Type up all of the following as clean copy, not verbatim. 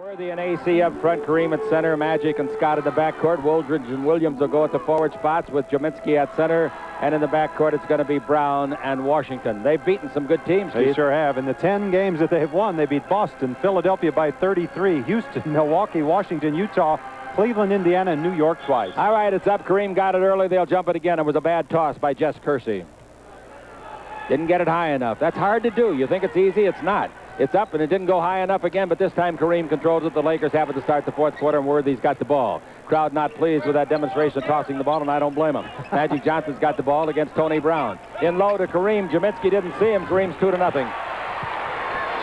Worthy and AC up front, Kareem at center, Magic and Scott in the backcourt. Wooldridge and Williams will go at the forward spots with Jaminski at center. And in the backcourt, it's going to be Brown and Washington. They've beaten some good teams, They Keith. sure have. In the 10 games that they have won, they beat Boston, Philadelphia by 33, Houston, Milwaukee, Washington, Utah, Cleveland, Indiana, and New York twice. All right, it's up. Kareem got it early. They'll jump it again. It was a bad toss by Jess Kersey. Didn't get it high enough. That's hard to do. You think it's easy? It's not. It's up, and it didn't go high enough again, but this time Kareem controls it. The Lakers have it to start the fourth quarter, and Worthy's got the ball. Crowd not pleased with that demonstration of tossing the ball, and I don't blame him. Magic Johnson's got the ball against Tony Brown. In low to Kareem. Jaminski didn't see him. Kareem's 2-0.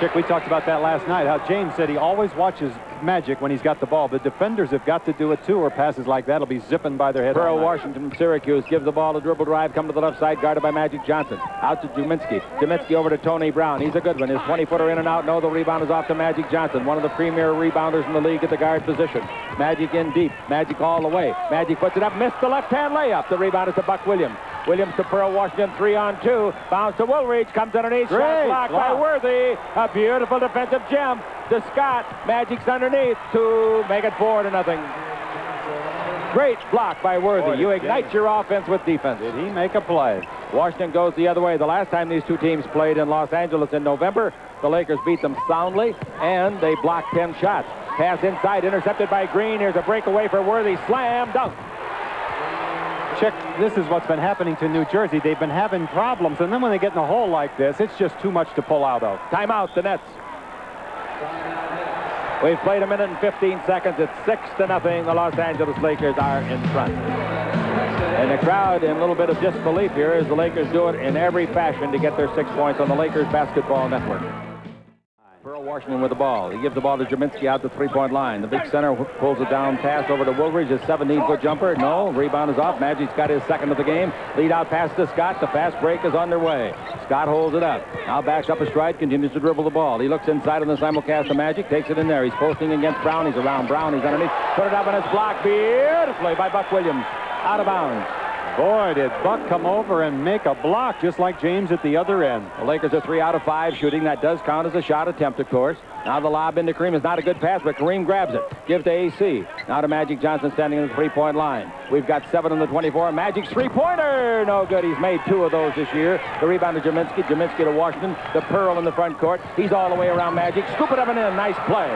Chick, we talked about that last night, how James said he always watches Magic when he's got the ball. The defenders have got to do it too, or passes like that will be zipping by their head. Pearl Washington from Syracuse gives the ball a dribble drive, come to the left side, guarded by Magic Johnson. Out to Jaminski. Jaminski over to Tony Brown. He's a good one. His 20-footer in and out. No, the rebound is off to Magic Johnson, one of the premier rebounders in the league at the guard position. Magic in deep. Magic all the way. Magic puts it up, missed the left-hand layup. The rebound is to Buck Williams. Williams to Pearl Washington, 3-on-2. Bounce to Woolridge, comes underneath. Shot blocked by Worthy. A beautiful defensive gem to Scott. Magic's underneath to make it 4-0. Great block by Worthy. You ignite your offense with defense. Did he make a play? Washington goes the other way. The last time these two teams played in Los Angeles in November, the Lakers beat them soundly, and they blocked 10 shots. Pass inside, intercepted by Green. Here's a breakaway for Worthy. Slam dunk. Chick, this is what's been happening to New Jersey. They've been having problems, and then when they get in a hole like this, it's just too much to pull out of. Timeout, the Nets. We've played a minute and 15 seconds. It's 6-0. The Los Angeles Lakers are in front. And the crowd in a little bit of disbelief here as the Lakers do it in every fashion to get their 6 points on the Lakers Basketball Network. Pearl Washington with the ball. He gives the ball to Jaminski out the three-point line. The big center pulls it down, pass over to Woolridge. His 17-foot jumper. No, rebound is off. Magic's got his second of the game. Lead out pass to Scott. The fast break is underway. Scott holds it up. Now backs up a stride, continues to dribble the ball. He looks inside on the simulcast to Magic, takes it in there. He's posting against Brown. He's around Brown. He's underneath. Put it up and it's blocked beautifully by Buck Williams. Out of bounds. Boy, did Buck come over and make a block just like James at the other end. The Lakers are 3 out of 5 shooting. That does count as a shot attempt, of course. Now the lob into Kareem is not a good pass, but Kareem grabs it. Gives to AC. Now to Magic Johnson standing in the three-point line. We've got 7 on the 24. Magic's three-pointer. No good. He's made 2 of those this year. The rebound to Jaminski. Jaminski to Washington. The Pearl in the front court. He's all the way around Magic. Scoop it up and in. Nice play.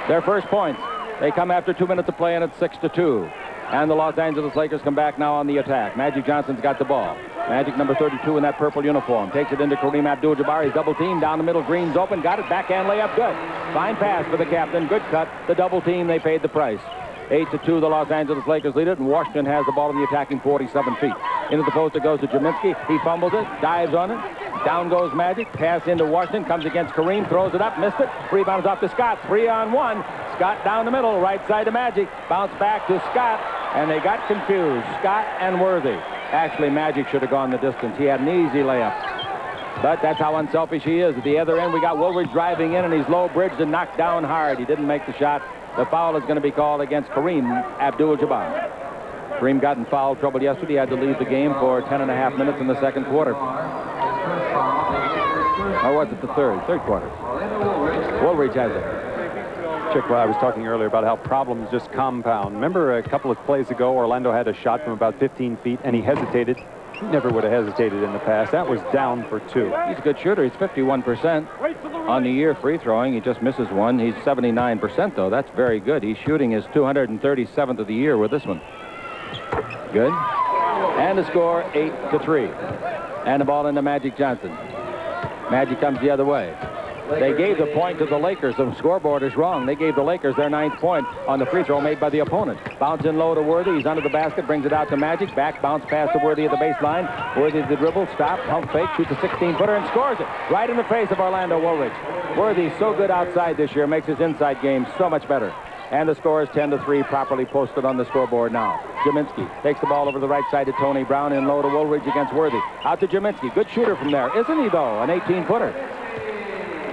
Their first points. They come after 2 minutes of play, and it's 6-2. And the Los Angeles Lakers come back now on the attack. Magic Johnson's got the ball. Magic number 32 in that purple uniform. Takes it into Kareem Abdul-Jabbar. He's double team down the middle. Green's open. Got it. Backhand layup. Good. Fine pass for the captain. Good cut. The double team. They paid the price. 8-2. The Los Angeles Lakers lead it, and Washington has the ball in the attacking 47 feet. Into the post it goes to Jaminski. He fumbles it. Dives on it. Down goes Magic. Pass into Washington. Comes against Kareem. Throws it up. Missed it. Rebounds off to Scott. 3-on-1. Scott down the middle. Right side to Magic. Bounce back to Scott. And they got confused. Scott and Worthy. Actually, Magic should have gone the distance. He had an easy layup. But that's how unselfish he is. At the other end, we got Woolridge driving in, and he's low-bridged and knocked down hard. He didn't make the shot. The foul is going to be called against Kareem Abdul-Jabbar. Kareem got in foul trouble yesterday. He had to leave the game for 10.5 minutes in the second quarter. Or was it the third quarter? Woolridge has it. Chick, well, I was talking earlier about how problems just compound. Remember a couple of plays ago, Orlando had a shot from about 15 feet, and he hesitated. He never would have hesitated in the past. That was down for 2. He's a good shooter. He's 51% on the year free throwing. He just misses one. He's 79%, though. That's very good. He's shooting his 237th of the year with this one. Good. And the score, 8-3. And the ball into Magic Johnson. Magic comes the other way. They gave the point to the Lakers. The scoreboard is wrong. They gave the Lakers their 9th point on the free throw made by the opponent. Bounce in low to Worthy. He's under the basket, brings it out to Magic. Back bounce pass to Worthy at the baseline. Worthy the dribble, stop, pump fake, shoots a 16-footer and scores it right in the face of Orlando Woolridge. Worthy's so good outside this year, makes his inside game so much better. And the score is 10-3, properly posted on the scoreboard now. Jaminski takes the ball over the right side to Tony Brown, in low to Woolridge against Worthy. Out to Jaminski. Good shooter from there, isn't he, though? An 18-footer.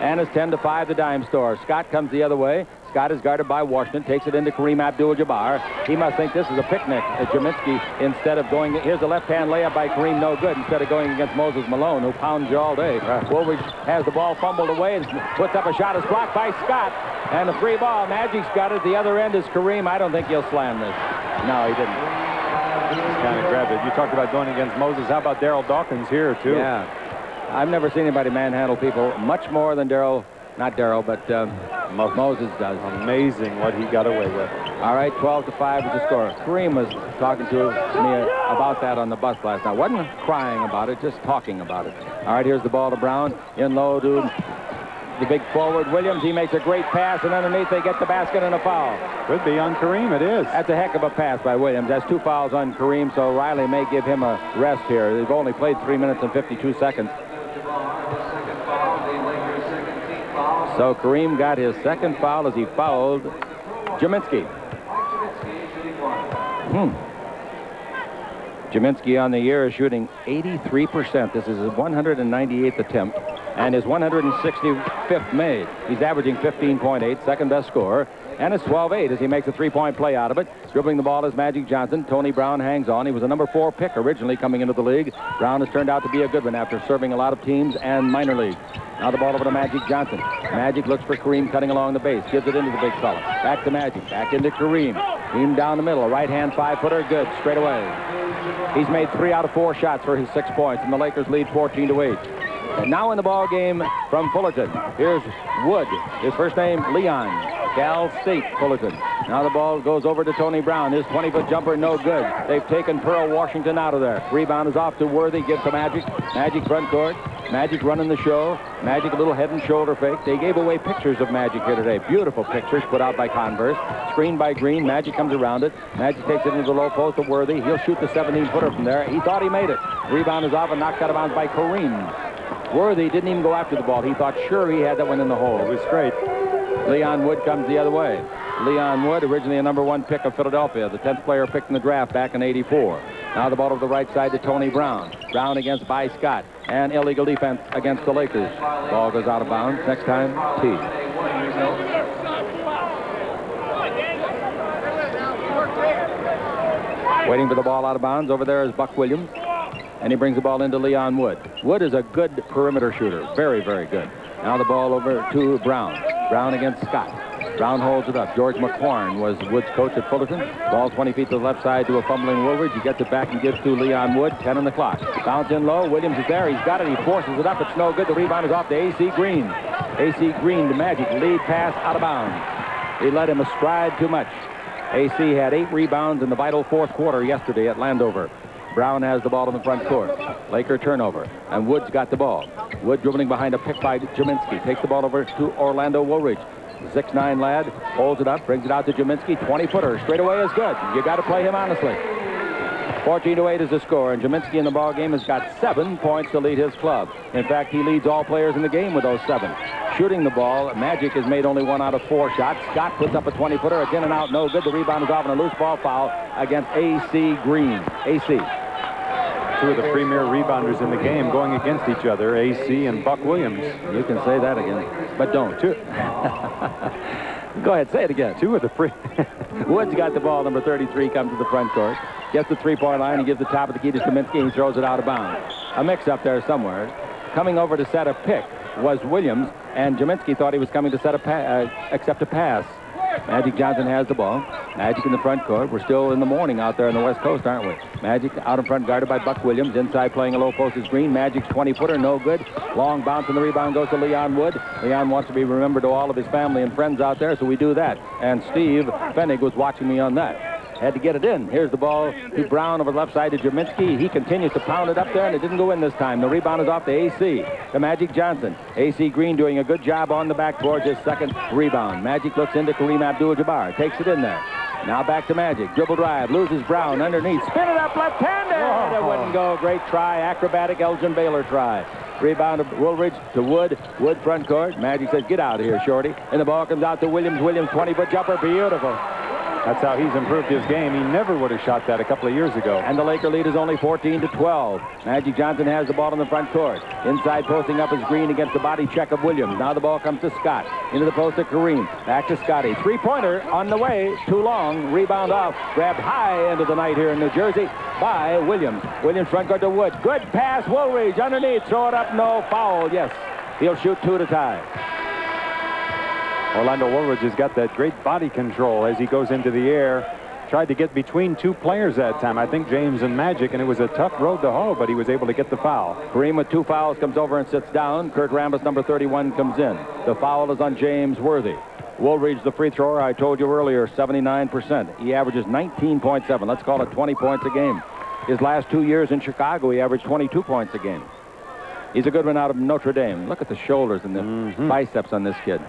And it's 10-5 the dime store. Scott comes the other way. Scott is guarded by Washington, takes it into Kareem Abdul-Jabbar. He must think this is a picnic at Jaminski instead of going. Here's a left-hand layup by Kareem, no good, instead of going against Moses Malone, who pounds you all day. Woolridge has the ball fumbled away and puts up a shot. It's blocked by Scott. And the free ball. Magic's got it. The other end is Kareem. I don't think he'll slam this. No, he didn't. Just kind of grabbed it. You talked about going against Moses. How about Darryl Dawkins here, too? Yeah. I've never seen anybody manhandle people much more than Darryl. Not Darryl, but Moses does. Amazing what he got away with. All right, 12-5 is the score. Kareem was talking to me about that on the bus last night. Wasn't crying about it, just talking about it. All right, here's the ball to Brown. In low to the big forward, Williams. He makes a great pass, and underneath they get the basket and a foul. Could be on Kareem, it is. That's a heck of a pass by Williams. That's 2 fouls on Kareem, so Riley may give him a rest here. They've only played 3 minutes and 52 seconds. So Kareem got his second foul as he fouled Jaminski. Jaminski on the year is shooting 83%. This is his 198th attempt and his 165th made. He's averaging 15.8, second best scorer. And it's 12-8 as he makes a three-point play out of it. Dribbling the ball is Magic Johnson. Tony Brown hangs on. He was a number 4 pick originally coming into the league. Brown has turned out to be a good one after serving a lot of teams and minor league. Now the ball over to Magic Johnson. Magic looks for Kareem cutting along the base. Gives it into the big fella. Back to Magic. Back into Kareem. Kareem down the middle. A right-hand 5-footer. Good. Straight away. He's made 3 out of 4 shots for his 6 points. And the Lakers lead 14-8. And now in the ball game from Fullerton. Here's Wood. His first name, Leon. Cal State, Fullerton. Now the ball goes over to Tony Brown. His 20-foot jumper, no good. They've taken Pearl Washington out of there. Rebound is off to Worthy. Gives to Magic. Magic front court. Magic running the show. Magic a little head and shoulder fake. They gave away pictures of Magic here today. Beautiful pictures put out by Converse. Screen by Green. Magic comes around it. Magic takes it into the low post to Worthy. He'll shoot the 17-footer from there. He thought he made it. Rebound is off and knocked out of bounds by Kareem. Worthy didn't even go after the ball. He thought sure he had that one in the hole. It was straight. Leon Wood comes the other way. Leon Wood, originally a number 1 pick of Philadelphia, the 10th player picked in the draft back in '84. Now the ball over the right side to Tony Brown. Brown against by Scott. And illegal defense against the Lakers. Ball goes out of bounds. Next time, T. Waiting for the ball out of bounds. Over there is Buck Williams. And he brings the ball into Leon Wood. Wood is a good perimeter shooter. Very, very good. Now the ball over to Brown. Brown against Scott. Brown holds it up. George McQuarrie was Wood's coach at Fullerton. Ball 20 feet to the left side to a fumbling Woolridge. He gets it back and gives to Leon Wood. 10 on the clock. Bounce in low. Williams is there. He's got it. He forces it up. It's no good. The rebound is off to A.C. Green. A.C. Green to Magic. Lead pass out of bounds. He let him astride too much. A.C. had 8 rebounds in the vital 4th quarter yesterday at Landover. Brown has the ball in the front court. Laker turnover. And Wood's got the ball. Wood dribbling behind a pick by Jaminski. Takes the ball over to Orlando Woolridge. 6'9" lad. Holds it up. Brings it out to Jaminski. 20-footer. Straight away is good. You got to play him honestly. 14-8 is the score. And Jaminski in the ball game has got 7 points to lead his club. In fact, he leads all players in the game with those 7. Shooting the ball, Magic has made only 1 out of 4 shots. Scott puts up a 20-footer. It's in and out. No good. The rebound is off and a loose ball foul against A.C. Green. A.C. 2 of the premier rebounders in the game going against each other, A.C. and Buck Williams. You can say that again, but don't. Go ahead, say it again. 2 of the free. Woods got the ball, number 33, comes to the front court. Gets the 3-point line. He gives the top of the key to Jaminski, and he throws it out of bounds. A mix-up there somewhere. Coming over to set a pick was Williams, and Jaminski thought he was coming to set accept a pass. Magic Johnson has the ball. Magic in the front court. We're still in the morning out there on the West Coast, aren't we? Magic out in front, guarded by Buck Williams. Inside playing a low post is Green. Magic's 20-footer, no good. Long bounce and the rebound goes to Leon Wood. Leon wants to be remembered to all of his family and friends out there, so we do that. And Steve Fennig was watching me on that. Had to get it in. Here's the ball to Brown over the left side to Jaminski. He continues to pound it up there, and it didn't go in this time. The rebound is off to A.C. to Magic Johnson. A.C. Green doing a good job on the backboard, his second rebound. Magic looks into Kareem Abdul-Jabbar. Takes it in there. Now back to Magic. Dribble drive. Loses Brown underneath. Spin it up left-handed. It wouldn't go. Great try. Acrobatic Elgin Baylor try. Rebound of Woolridge to Wood. Wood front court. Magic says, get out of here, shorty. And the ball comes out to Williams. Williams, 20-foot jumper. Beautiful. That's how he's improved his game. He never would have shot that a couple of years ago. And the Laker lead is only 14-12. Magic Johnson has the ball in the front court. Inside posting up is Green against the body check of Williams. Now the ball comes to Scott. Into the post to Kareem. Back to Scotty. Three-pointer on the way. Too long. Rebound off. Grabbed high into the night here in New Jersey by Williams. Williams front court to Wood. Good pass. Woolridge underneath. Throw it up. No foul. Yes. He'll shoot two to tie. Orlando Woolridge has got that great body control as he goes into the air. Tried to get between two players that time, I think James and Magic, and it was a tough road to hoe, but he was able to get the foul. Kareem with two fouls comes over and sits down. Kurt Rambis, number 31, comes in. The foul is on James Worthy. Woolridge, the free thrower, I told you earlier, 79%. He averages 19.7. Let's call it 20 points a game. His last 2 years in Chicago, he averaged 22 points a game. He's a good one out of Notre Dame. Look at the shoulders and the biceps on this kid.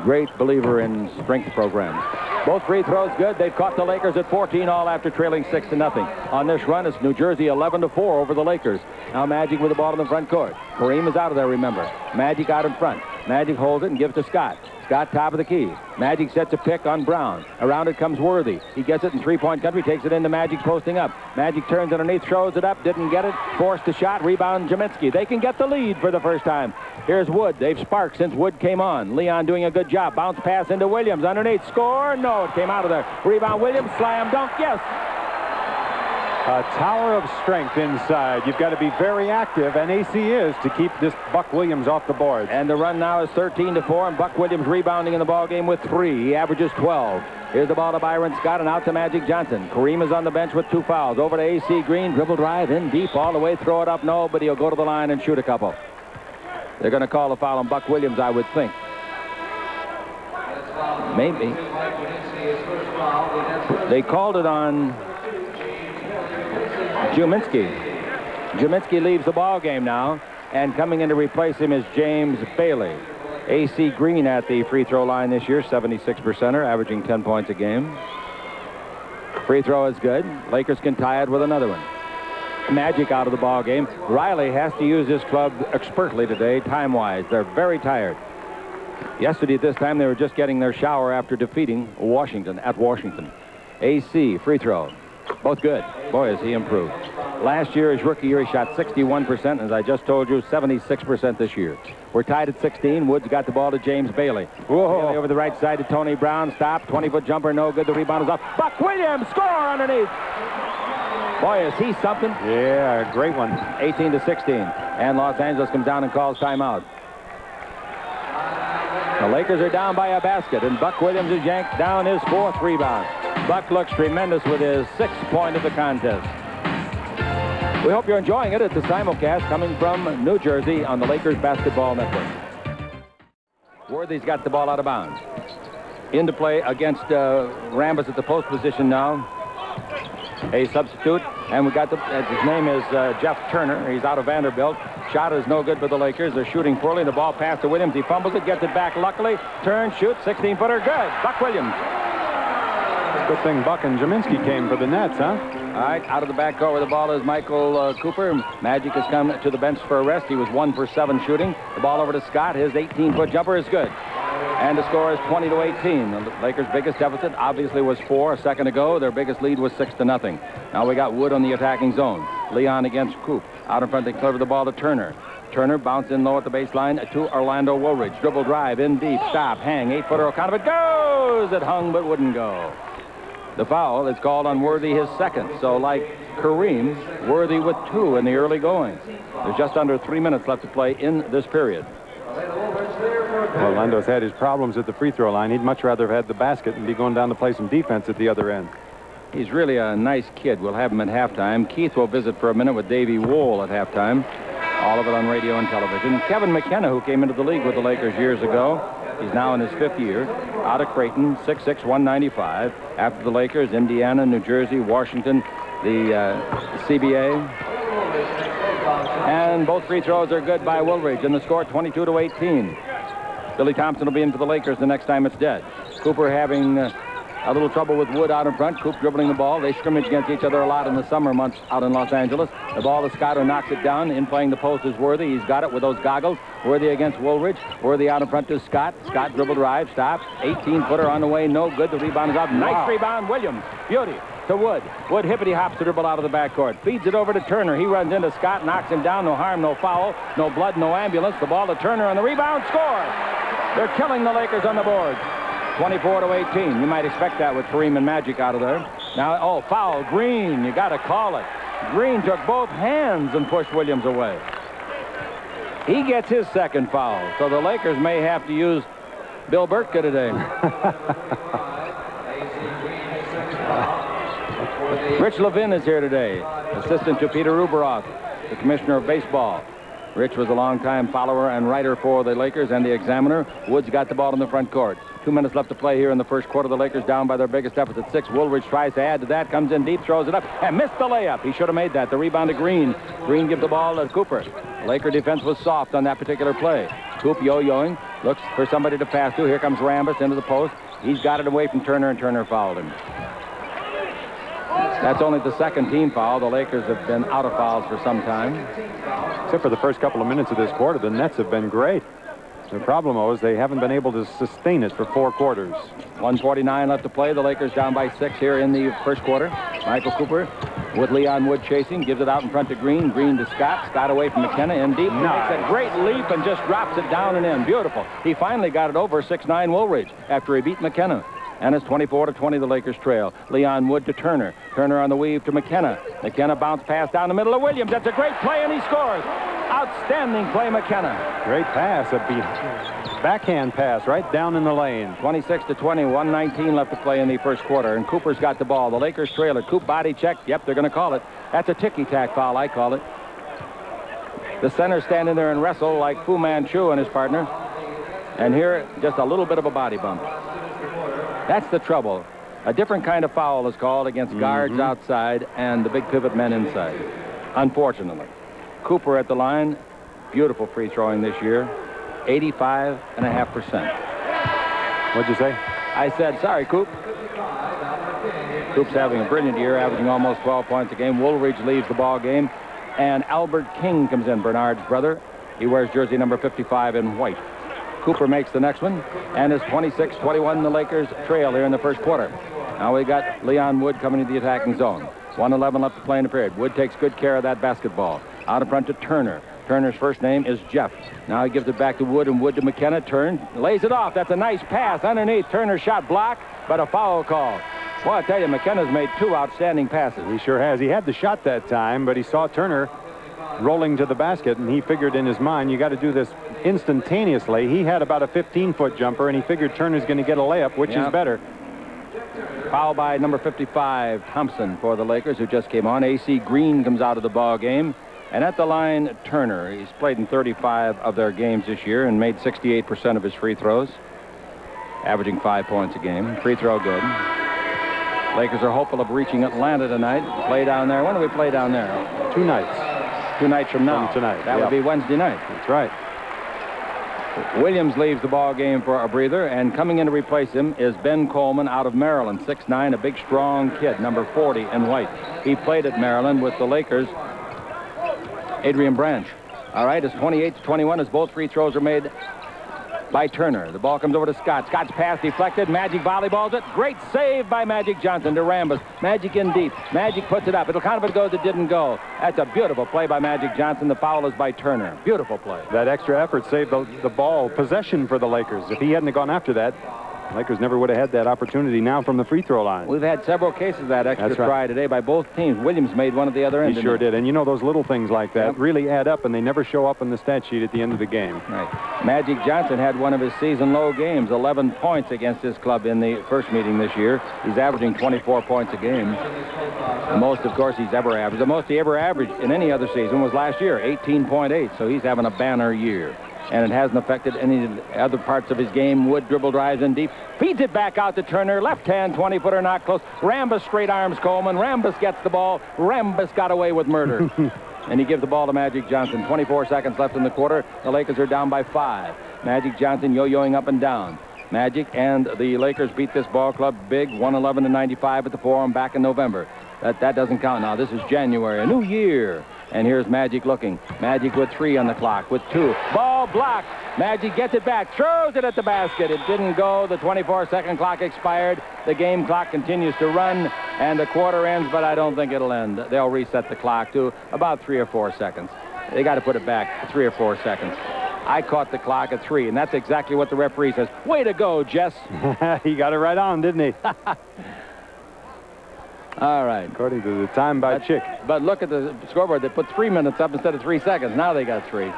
Great believer in strength programs. Both free throws good. They've caught the Lakers at 14 all after trailing 6-0. On this run, it's New Jersey 11-4 over the Lakers. Now Magic with the ball in the front court. Kareem is out of there, remember. Magic out in front. Magic holds it and gives to Scott. Scott top of the key. Magic sets a pick on Brown. Around it comes Worthy. He gets it in three-point country, takes it into Magic posting up. Magic turns underneath, throws it up, didn't get it. Forced a shot, rebound Jaminski. They can get the lead for the first time. Here's Wood. They've sparked since Wood came on. Leon doing a good job. Bounce pass into Williams. Underneath, score. No, it came out of there. Rebound Williams, slam dunk, yes. A tower of strength inside. You've got to be very active, and AC is, to keep this Buck Williams off the board. And the run now is 13-4, and Buck Williams rebounding in the ball game with 3. He averages 12. Here's the ball to Byron Scott and out to Magic Johnson. Kareem is on the bench with 2 fouls. Over to AC Green, dribble drive in deep all the way, throw it up. No, but he'll go to the line and shoot a couple. They're going to call a foul on Buck Williams, I would think. Maybe. They called it on Jaminski. Jaminski leaves the ball game now, and coming in to replace him is James Bailey. AC Green at the free throw line this year, 76%er, averaging 10 points a game. Free throw is good. Lakers can tie it with another one. Magic out of the ball game. Riley has to use his club expertly today, time-wise. They're very tired. Yesterday at this time, they were just getting their shower after defeating Washington at Washington. AC, free throw. Both good. Boy, has he improved. Last year, his rookie year, he shot 61%. As I just told you, 76% this year. We're tied at 16. Woods got the ball to James Bailey. Whoa. Bailey over the right side to Tony Brown. Stop. 20-foot jumper. No good. The rebound is off. Buck Williams, score underneath. Boy, is he something. Yeah, great one. 18-16. And Los Angeles comes down and calls timeout. The Lakers are down by a basket, and Buck Williams has yanked down his 4th rebound. Buck looks tremendous with his 6th point of the contest. We hope you're enjoying it at the simulcast coming from New Jersey on the Lakers Basketball Network. Worthy's got the ball out of bounds. Into play against Rambis at the post position now. A substitute, and we got his name is Jeff Turner. He's out of Vanderbilt. Shot is no good for the Lakers. They're shooting poorly. The ball passed to Williams. He fumbles it, gets it back luckily. Turns, shoots, 16-footer, good. Buck Williams. Good thing Buck and Jaminski came for the Nets, huh? All right, out of the backcourt where the ball is Michael Cooper. Magic has come to the bench for a rest. He was 1 for 7 shooting. The ball over to Scott. His 18-foot jumper is good. And the score is 20-18. The Lakers' biggest deficit obviously was 4 a second ago. Their biggest lead was 6-0. Now we got Wood on the attacking zone. Leon against Coop. Out in front, they clever the ball to Turner. Turner bounced in low at the baseline to Orlando Woolridge. Dribble drive in deep. Stop. Hang. 8-footer. O'Connor goes. It hung but wouldn't go. The foul is called on Worthy, his 2nd. So like Kareem, Worthy with 2 in the early going. There's just under 3 minutes left to play in this period. Orlando's had his problems at the free throw line. He'd much rather have had the basket and be going down to play some defense at the other end. He's really a nice kid. We'll have him at halftime. Keith will visit for a minute with Davey Wohl at halftime. All of it on radio and television. Kevin McKenna, who came into the league with the Lakers years ago. He's now in his 5th year. Out of Creighton, 6'6", 195. After the Lakers, Indiana, New Jersey, Washington, the CBA. And both free throws are good by Woolridge. And the score 22-18. Billy Thompson will be in for the Lakers the next time it's dead. Cooper having A little trouble with Wood out in front. Coop dribbling the ball. They scrimmage against each other a lot in the summer months out in Los Angeles. The ball to Scott, who knocks it down. In playing the post is Worthy. He's got it with those goggles. Worthy against Woolridge. Worthy out in front to Scott. Scott dribble drive. Stops. 18-footer on the way. No good. The rebound is out. Nice rebound. Williams. Beauty. To Wood. Wood hippity-hops the dribble out of the backcourt. Feeds it over to Turner. He runs into Scott. Knocks him down. No harm, no foul. No blood, no ambulance. The ball to Turner on the rebound. Score. They're killing the Lakers on the boards. 24-18. You might expect that with Kareem and Magic out of there. Now, foul. Green. You got to call it. Green took both hands and pushed Williams away. He gets his second foul. So the Lakers may have to use Bill Burtka today. Rich Levin is here today, assistant to Peter Ueberroth, the commissioner of baseball. Rich was a longtime follower and writer for the Lakers and the Examiner. Woods got the ball in the front court. 2 minutes left to play here in the first quarter. The Lakers down by their biggest deficit, 6. Woolridge tries to add to that, comes in deep, throws it up, and missed the layup. He should have made that. The rebound to Green. Green gives the ball to Cooper. Laker defense was soft on that particular play. Coop yo-yoing, looks for somebody to pass to. Here comes Rambis into the post. He's got it away from Turner, and Turner fouled him. That's only the second team foul. The Lakers have been out of fouls for some time. Except for the first couple of minutes of this quarter, the Nets have been great. The problem is they haven't been able to sustain it for 4 quarters. 1:49 left to play. The Lakers down by 6 here in the first quarter. Michael Cooper with Leon Wood chasing. Gives it out in front to Green. Green to Scott. Scott away from McKenna. In deep. Nice. Makes a great leap and just drops it down and in. Beautiful. He finally got it over 6'9" Woolridge after he beat McKenna. And it's 24-20, the Lakers trail. Leon Wood to Turner. Turner on the weave to McKenna. McKenna bounce pass down the middle of Williams. That's a great play, and he scores. Outstanding play, McKenna. Great pass. A backhand pass right down in the lane. 26-20, 1:19 left to play in the first quarter. And Cooper's got the ball. The Lakers trail it. Coop body check. Yep, they're going to call it. That's a ticky-tack foul, I call it. The center standing there and wrestle like Fu Manchu and his partner. And here, just a little bit of a body bump. That's the trouble. A different kind of foul is called against guards outside and the big pivot men inside. Unfortunately. Cooper at the line. Beautiful free throwing this year. 85.5%. What'd you say? I said, sorry, Coop. Coop's having a brilliant year, averaging almost 12 points a game. Woolridge leaves the ball game. And Albert King comes in, Bernard's brother. He wears jersey number 55 in white. Cooper makes the next one, and it's 26-21. The Lakers trail here in the first quarter. Now we got Leon Wood coming into the attacking zone. 1:11 left to play in the period. Wood takes good care of that basketball. Out in front to Turner. Turner's first name is Jeff. Now he gives it back to Wood, and Wood to McKenna. Turn, lays it off. That's a nice pass underneath. Turner's shot blocked, but a foul call. Well, I tell you, McKenna's made 2 outstanding passes. He sure has. He had the shot that time, but he saw Turner rolling to the basket, and he figured in his mind, you got to do this instantaneously. He had about a 15-foot jumper, and he figured Turner's going to get a layup, which is better. Foul by number 55, Thompson, for the Lakers, who just came on. A.C. Green comes out of the ball game. And at the line, Turner. He's played in 35 of their games this year and made 68% of his free throws, averaging 5 points a game. Free throw good. Lakers are hopeful of reaching Atlanta tonight. Play down there. When do we play down there? 2 nights. 2 nights from now. From tonight. That would be Wednesday night. That's right. Williams leaves the ball game for a breather, and coming in to replace him is Ben Coleman out of Maryland, 6'9", a big, strong kid, number 40 in white. He played at Maryland with the Lakers. Adrian Branch. All right, it's 28-21 as both free throws are made by Turner. The ball comes over to Scott. Scott's pass deflected. Magic volleyballs it. Great save by Magic Johnson to Rambis. Magic in deep. Magic puts it up. It'll kind of it goes. It didn't go. That's a beautiful play by Magic Johnson. The foul is by Turner. Beautiful play. That extra effort saved the ball possession for the Lakers. If he hadn't gone after that, Lakers never would have had that opportunity now from the free throw line. We've had several cases of that extra try today by both teams. Williams made one at the other end. He sure did. And you know, those little things like that really add up, and they never show up on the stat sheet at the end of the game. Right. Magic Johnson had one of his season low games, 11 points against his club in the first meeting this year. He's averaging 24 points a game. The most, of course, he's ever averaged. The most he ever averaged in any other season was last year, 18.8. So he's having a banner year. And it hasn't affected any other parts of his game. Wood dribble drives in deep. Feeds it back out to Turner. Left hand 20-footer not close. Rambis straight arms Coleman. Rambis gets the ball. Rambis got away with murder. And he gives the ball to Magic Johnson. 24 seconds left in the quarter. The Lakers are down by 5. Magic Johnson yo-yoing up and down. Magic and the Lakers beat this ball club big, 111-95 at the Forum back in November. That doesn't count now. This is January, a new year. And here's Magic looking. Magic with 3 on the clock, with 2. Ball blocked. Magic gets it back, throws it at the basket. It didn't go. The 24-second clock expired. The game clock continues to run, and the quarter ends, but I don't think it'll end. They'll reset the clock to about 3 or 4 seconds. They got to put it back to 3 or 4 seconds. I caught the clock at 3, and that's exactly what the referee says. Way to go, Jess. He got it right on, didn't he? All right. According to the time by Chick. But look at the scoreboard. They put 3 minutes up instead of 3 seconds. Now they got 3. All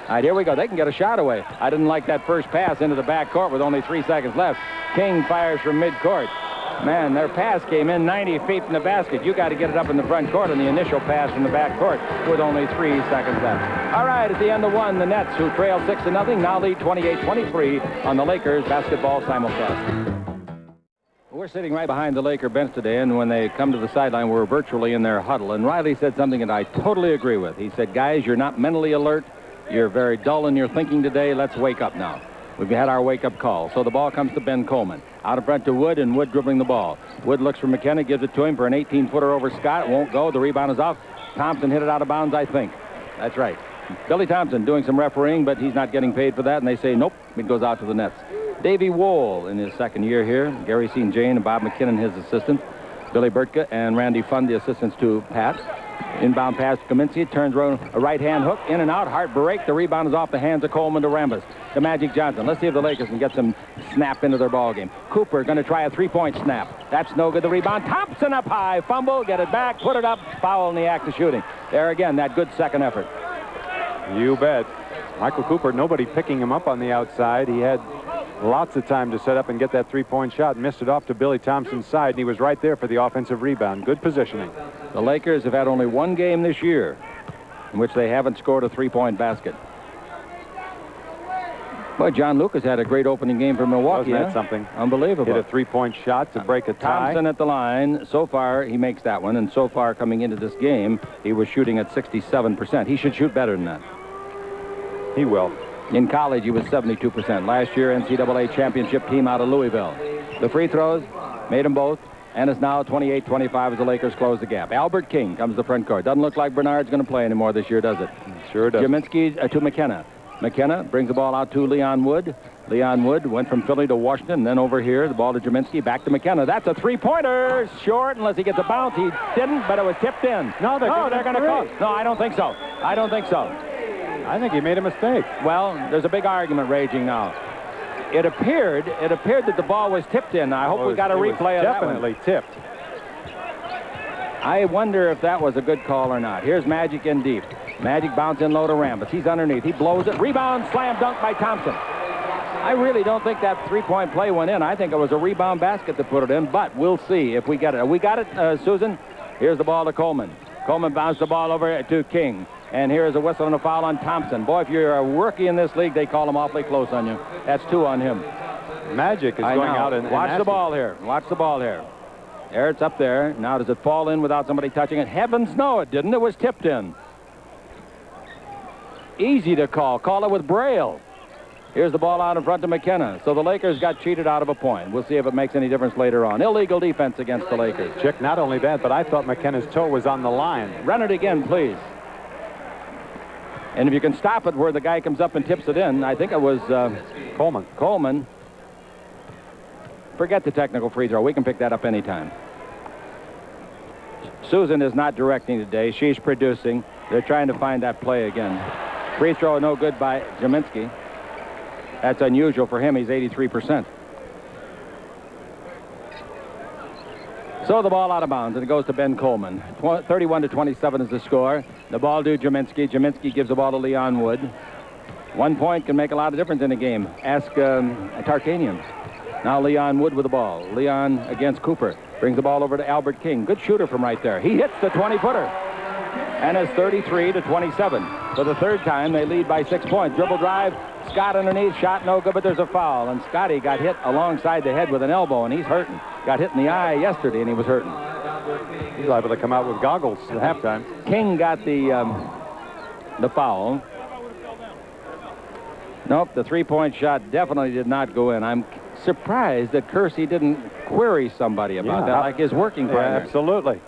right, here we go. They can get a shot away. I didn't like that first pass into the back court with only 3 seconds left. King fires from midcourt. Man, their pass came in 90 feet from the basket. You got to get it up in the front court on the initial pass from the back court with only 3 seconds left. All right, at the end of 1, the Nets, who trailed 6-0, now lead 28-23 on the Lakers basketball simulcast. We're sitting right behind the Laker bench today, and when they come to the sideline, we're virtually in their huddle. And Riley said something that I totally agree with. He said, guys, you're not mentally alert. You're very dull in your thinking today. Let's wake up now. We've had our wake-up call. So the ball comes to Ben Coleman. Out in front to Wood, and Wood dribbling the ball. Wood looks for McKenna, gives it to him for an 18-footer over Scott. It won't go. The rebound is off. Thompson hit it out of bounds, I think. That's right. Billy Thompson doing some refereeing, but he's not getting paid for that, and they say, nope, it goes out to the Nets. Davey Wohl in his second year here. Gary St. Jane and Bob McKinnon, his assistant. Billy Burtka and Randy Fund, the assistants to Pat. Inbound pass to Kaminsky. Turns around, a right-hand hook. In and out. Hard break. The rebound is off the hands of Coleman to Rambis. To Magic Johnson. Let's see if the Lakers can get some snap into their ball game. Cooper going to try a 3-point snap. That's no good. The rebound. Thompson up high. Fumble. Get it back. Put it up. Foul in the act of shooting. There again, that good second effort. You bet. Michael Cooper, nobody picking him up on the outside. He had lots of time to set up and get that 3-point shot. Missed it off to Billy Thompson's side, and he was right there for the offensive rebound. Good positioning. The Lakers have had only 1 game this year in which they haven't scored a 3-point basket. Boy, John Lucas had a great opening game for Milwaukee. Wasn't that something? Unbelievable. Hit a 3-point shot to break a tie. Thompson at the line. So far, he makes that one, and so far coming into this game, he was shooting at 67%. He should shoot better than that. He will. In college, he was 72%. Last year, NCAA championship team out of Louisville. The free throws made them both, and it's now 28-25 as the Lakers close the gap. Albert King comes to the front court. Doesn't look like Bernard's going to play anymore this year, does it? Sure does. Jaminski to McKenna. McKenna brings the ball out to Leon Wood. Leon Wood went from Philly to Washington, and then over here, the ball to Jaminski, back to McKenna. That's a 3-pointer. Short, unless he gets a bounce. He didn't, but it was tipped in. No, they're going to call. No, I don't think so. I don't think so. I think he made a mistake. Well, there's a big argument raging now. It appeared that the ball was tipped in. I hope we got a replay of that one. Definitely tipped. I wonder if that was a good call or not. Here's Magic in deep. Magic bouncing low to Rambis. He's underneath. He blows it. Rebound, slam dunk by Thompson. I really don't think that 3-point play went in. I think it was a rebound basket that put it in, but we'll see if we get it. We got it, Susan. Here's the ball to Coleman. Coleman bounced the ball over to King. And here's a whistle and a foul on Thompson. Boy, if you're a rookie in this league, they call him awfully close on you. That's 2 on him. Magic is going out and watch the ball here. Watch the ball here. There, it's up there. Now, does it fall in without somebody touching it? Heavens, no, it didn't. It was tipped in. Easy to call. Call it with Braille. Here's the ball out in front to McKenna. So the Lakers got cheated out of a point. We'll see if it makes any difference later on. Illegal defense against the Lakers. Chick, not only that, but I thought McKenna's toe was on the line. Run it again, please. And if you can stop it where the guy comes up and tips it in, I think it was Coleman. Coleman. Forget the technical free throw. We can pick that up anytime. Susan is not directing today. She's producing. They're trying to find that play again. Free throw no good by Jaminski. That's unusual for him. He's 83%. So the ball out of bounds, and it goes to Ben Coleman. 31-27 is the score. The ball to Jaminski. Jaminski gives the ball to Leon Wood. 1 point can make a lot of difference in a game. Ask Tarkanian. Now Leon Wood with the ball. Leon against Cooper. Brings the ball over to Albert King. Good shooter from right there. He hits the 20-footer. And it's 33-27. For the third time, they lead by 6 points. Dribble drive. Scott underneath. Shot no good, but there's a foul. And Scotty got hit alongside the head with an elbow, and he's hurting. Got hit in the eye yesterday, and he was hurting. He's liable to come out with goggles at halftime. King got the foul. Nope, the 3-point shot definitely did not go in. surprised that Kersey didn't query somebody about that, like his working partner. Absolutely.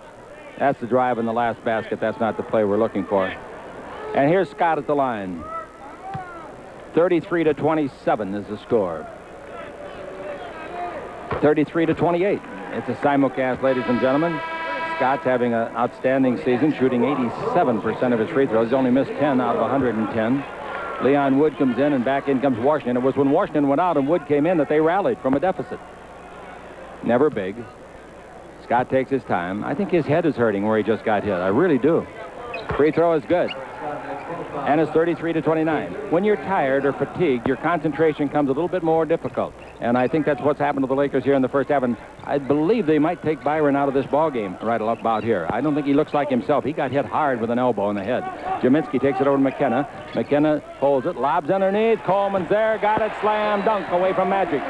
That's the drive in the last basket. That's not the play we're looking for. And here's Scott at the line. 33-27 is the score. 33-28. It's a simulcast, ladies and gentlemen. Scott's having an outstanding season, shooting 87% of his free throws. He's only missed 10 out of 110. Leon Wood comes in, and back in comes Washington. It was when Washington went out and Wood came in that they rallied from a deficit. Never big. Scott takes his time. I think his head is hurting where he just got hit. I really do. Free throw is good. And it's 33-29. When you're tired or fatigued, your concentration comes a little bit more difficult. And I think that's what's happened to the Lakers here in the first half. And I believe they might take Byron out of this ball game right about here. I don't think he looks like himself. He got hit hard with an elbow in the head. Gminski takes it over to McKenna. McKenna holds it, lobs underneath. Coleman's there, got it, slam, dunk away from Magic.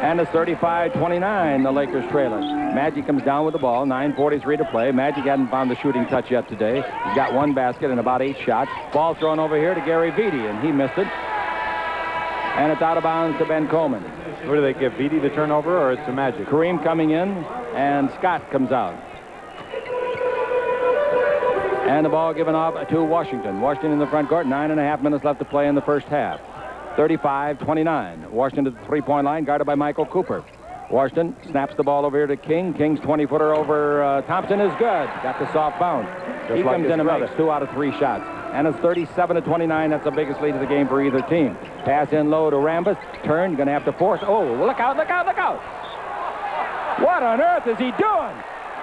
And it's 35-29, the Lakers trail it. Magic comes down with the ball, 9:43 to play. Magic hadn't found the shooting touch yet today. He's got one basket and about 8 shots. Ball thrown over here to Gary Vitti, and he missed it. And it's out of bounds to Ben Coleman. Who do they give, Vitti the turnover, or it's a Magic? Kareem coming in, and Scott comes out. And the ball given off to Washington. Washington in the front court, 9.5 minutes left to play in the first half. 35-29. Washington at the three-point line, guarded by Michael Cooper. Washington snaps the ball over here to King. King's 20-footer over Thompson is good. Got the soft bounce. He comes in and makes 2 out of 3 shots. And it's 37-29. That's the biggest lead of the game for either team. Pass in low to Rambis. Turn, going to have to force. Oh, look out, look out, look out. What on earth is he doing?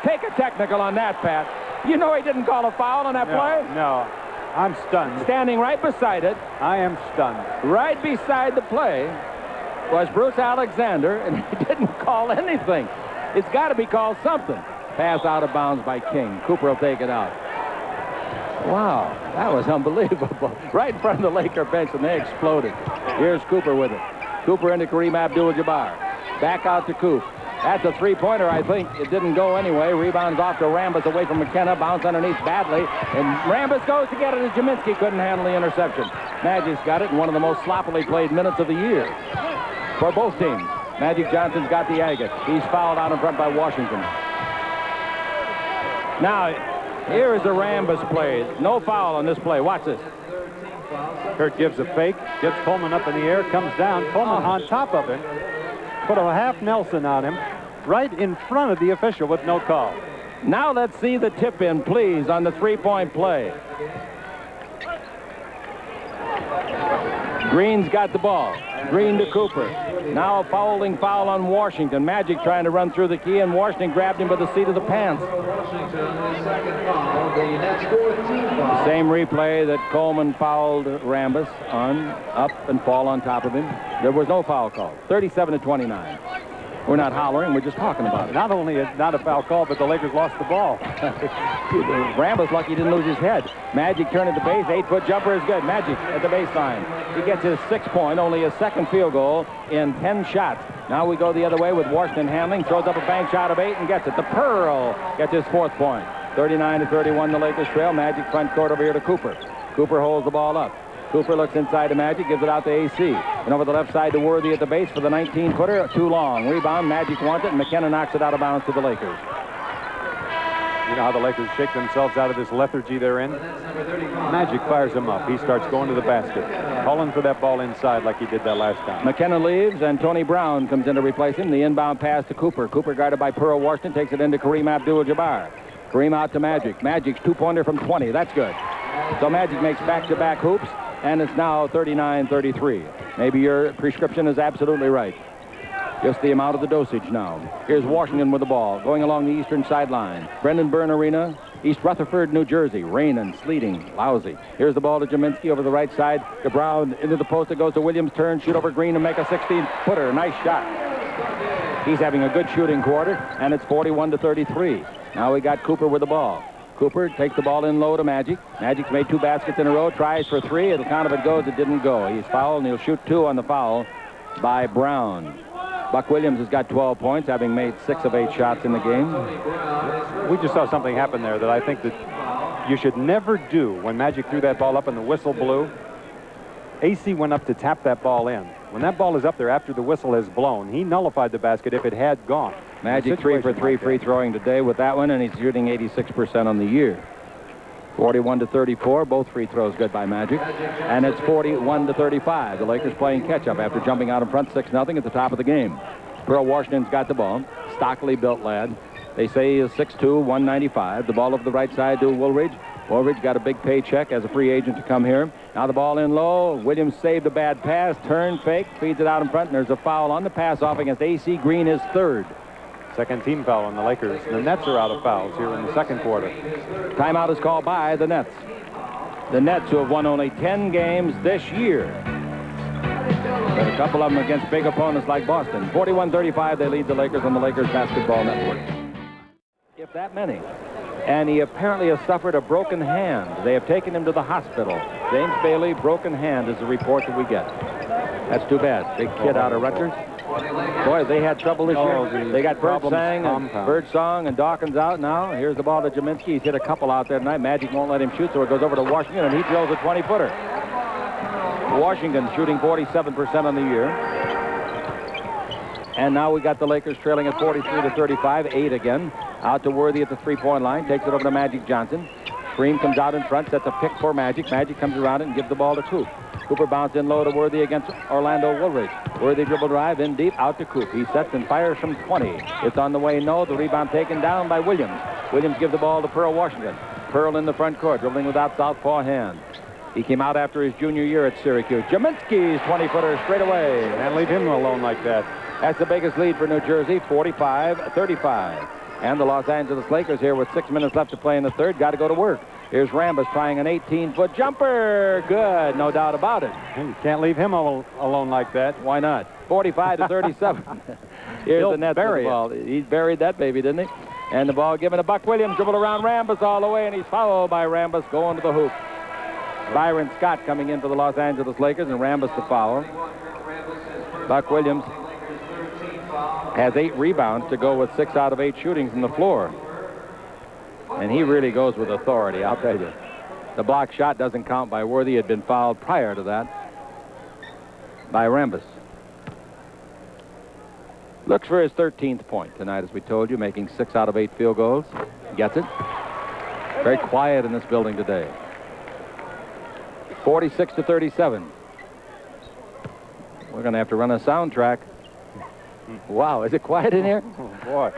Take a technical on that, Pat. You know he didn't call a foul on that play? No. I'm stunned. Standing right beside it. I am stunned. Right beside the play was Bruce Alexander, and he didn't call anything. It's got to be called something. Pass out of bounds by King. Cooper will take it out. Wow, that was unbelievable. Right in front of the Laker bench, and they exploded. Here's Cooper with it. Cooper into Kareem Abdul-Jabbar. Back out to Coop. That's a three-pointer, I think. It didn't go anyway. Rebounds off to Rambis away from McKenna. Bounce underneath badly. And Rambis goes to get it as Gminski couldn't handle the interception. Magic's got it in one of the most sloppily played minutes of the year for both teams. Magic Johnson's got the agate. He's fouled out in front by Washington. Now, here is the Rambis play. No foul on this play. Watch this. Kurt gives a fake, gets Coleman up in the air, comes down. Coleman on top of him. Put a half Nelson on him, right in front of the official with no call. Now let's see the tip-in, please, on the three-point play. Green's got the ball. Green to Cooper. Now a fouling foul on Washington. Magic trying to run through the key, and Washington grabbed him by the seat of the pants. Same replay that Coleman fouled Rambis on, up and fall on top of him. There was no foul call. 37-29. We're not hollering, we're just talking about it. Not only not a foul call, but the Lakers lost the ball. Rambis lucky he didn't lose his head. Magic turning the base, 8-foot jumper is good. Magic at the baseline. He gets his 6-point, only his second field goal in 10 shots. Now we go the other way with Washington handling, throws up a bank shot of 8 and gets it. The Pearl gets his 4th point. 39-31, the Lakers trail. Magic front court over here to Cooper. Cooper holds the ball up. Cooper looks inside to Magic, gives it out to AC. And over the left side to Worthy at the base for the 19-footer. Too long. Rebound. Magic wants it, and McKenna knocks it out of bounds to the Lakers. You know how the Lakers shake themselves out of this lethargy they're in? Magic fires him up. He starts going to the basket, calling for that ball inside like he did that last time. McKenna leaves, and Tony Brown comes in to replace him. The inbound pass to Cooper. Cooper guarded by Pearl Washington, takes it into Kareem Abdul-Jabbar. Kareem out to Magic. Magic's 2-pointer from 20. That's good. So Magic makes back-to-back hoops. And it's now 39-33. Maybe your prescription is absolutely right. Just the amount of the dosage now. Here's Washington with the ball, going along the eastern sideline. Brendan Byrne Arena, East Rutherford, New Jersey. Raining, sleeting, lousy. Here's the ball to Gminski over the right side. To Brown, into the post. It goes to Williams. Turn, shoot over Green and make a 16-footer. Nice shot. He's having a good shooting quarter, and it's 41-33. Now we got Cooper with the ball. Cooper takes the ball in low to Magic. Magic's made 2 baskets in a row, tries for 3. It'll count if it goes. It didn't go. He's fouled, and he'll shoot 2 on the foul by Brown. Buck Williams has got 12 points, having made 6 of 8 shots in the game. We just saw something happen there that I think that you should never do when Magic threw that ball up and the whistle blew. AC went up to tap that ball in. When that ball is up there after the whistle has blown, he nullified the basket if it had gone. Magic 3 for 3 free throwing today with that one, and he's shooting 86% on the year. 41-34, both free throws good by Magic, and it's 41-35. The Lakers playing catch-up after jumping out in front 6-0 at the top of the game. Pearl Washington's got the ball. Stockley built lad. They say he is 6'2", 195. The ball over the right side to Woolridge. Woolridge got a big paycheck as a free agent to come here. Now the ball in low. Williams saved a bad pass. Turn, fake, feeds it out in front, and there's a foul on the pass-off against A.C. Green, his third. Second team foul on the Lakers. The Nets are out of fouls here in the second quarter. Timeout is called by the Nets. The Nets, who have won only 10 games this year. But a couple of them against big opponents like Boston. 41-35, they lead the Lakers on the Lakers Basketball Network. If that many. And he apparently has suffered a broken hand. They have taken him to the hospital. James Bailey, broken hand is the report that we get. That's too bad. Big kid out of Rutgers. Boy, they had trouble this year. They got Birdsong and Dawkins out now. Here's the ball to Jaminski. He's hit a couple out there tonight. Magic won't let him shoot, so it goes over to Washington, and he drills a 20-footer. Washington shooting 47% on the year. And now we got the Lakers trailing at 43-35, 8 again. Out to Worthy at the three-point line. Takes it over to Magic Johnson. Scream comes out in front. That's a pick for Magic. Magic comes around it and gives the ball to Coop. Cooper bounced in low to Worthy against Orlando Woolridge. Worthy dribble drive in deep, out to Coop. He sets and fires from 20. It's on the way, no. The rebound taken down by Williams. Williams gives the ball to Pearl Washington. Pearl in the front court, dribbling without southpaw hand. He came out after his junior year at Syracuse. Jaminski's 20-footer straight away. Can't leave him alone like that. That's the biggest lead for New Jersey, 45-35. And the Los Angeles Lakers here with 6 minutes left to play in the third. Got to go to work. Here's Rambis trying an 18-foot jumper. Good, no doubt about it. You can't leave him alone like that. Why not? 45-37. Here's the Nets with the ball. He's buried that baby, didn't he? And the ball given to Buck Williams. Dribbled around Rambis all the way, and he's fouled by Rambis going to the hoop. Byron Scott coming in for the Los Angeles Lakers, and Rambis the foul. Buck Williams has 8 rebounds to go with 6 out of 8 shooting from the floor. And he really goes with authority, I'll tell you. The block shot doesn't count by Worthy. He had been fouled prior to that by Rambis. Looks for his 13th point tonight, as we told you, making 6 out of 8 field goals. Gets it. Very quiet in this building today. 46-37. We're going to have to run a soundtrack. Wow, is it quiet in here? Oh, boy.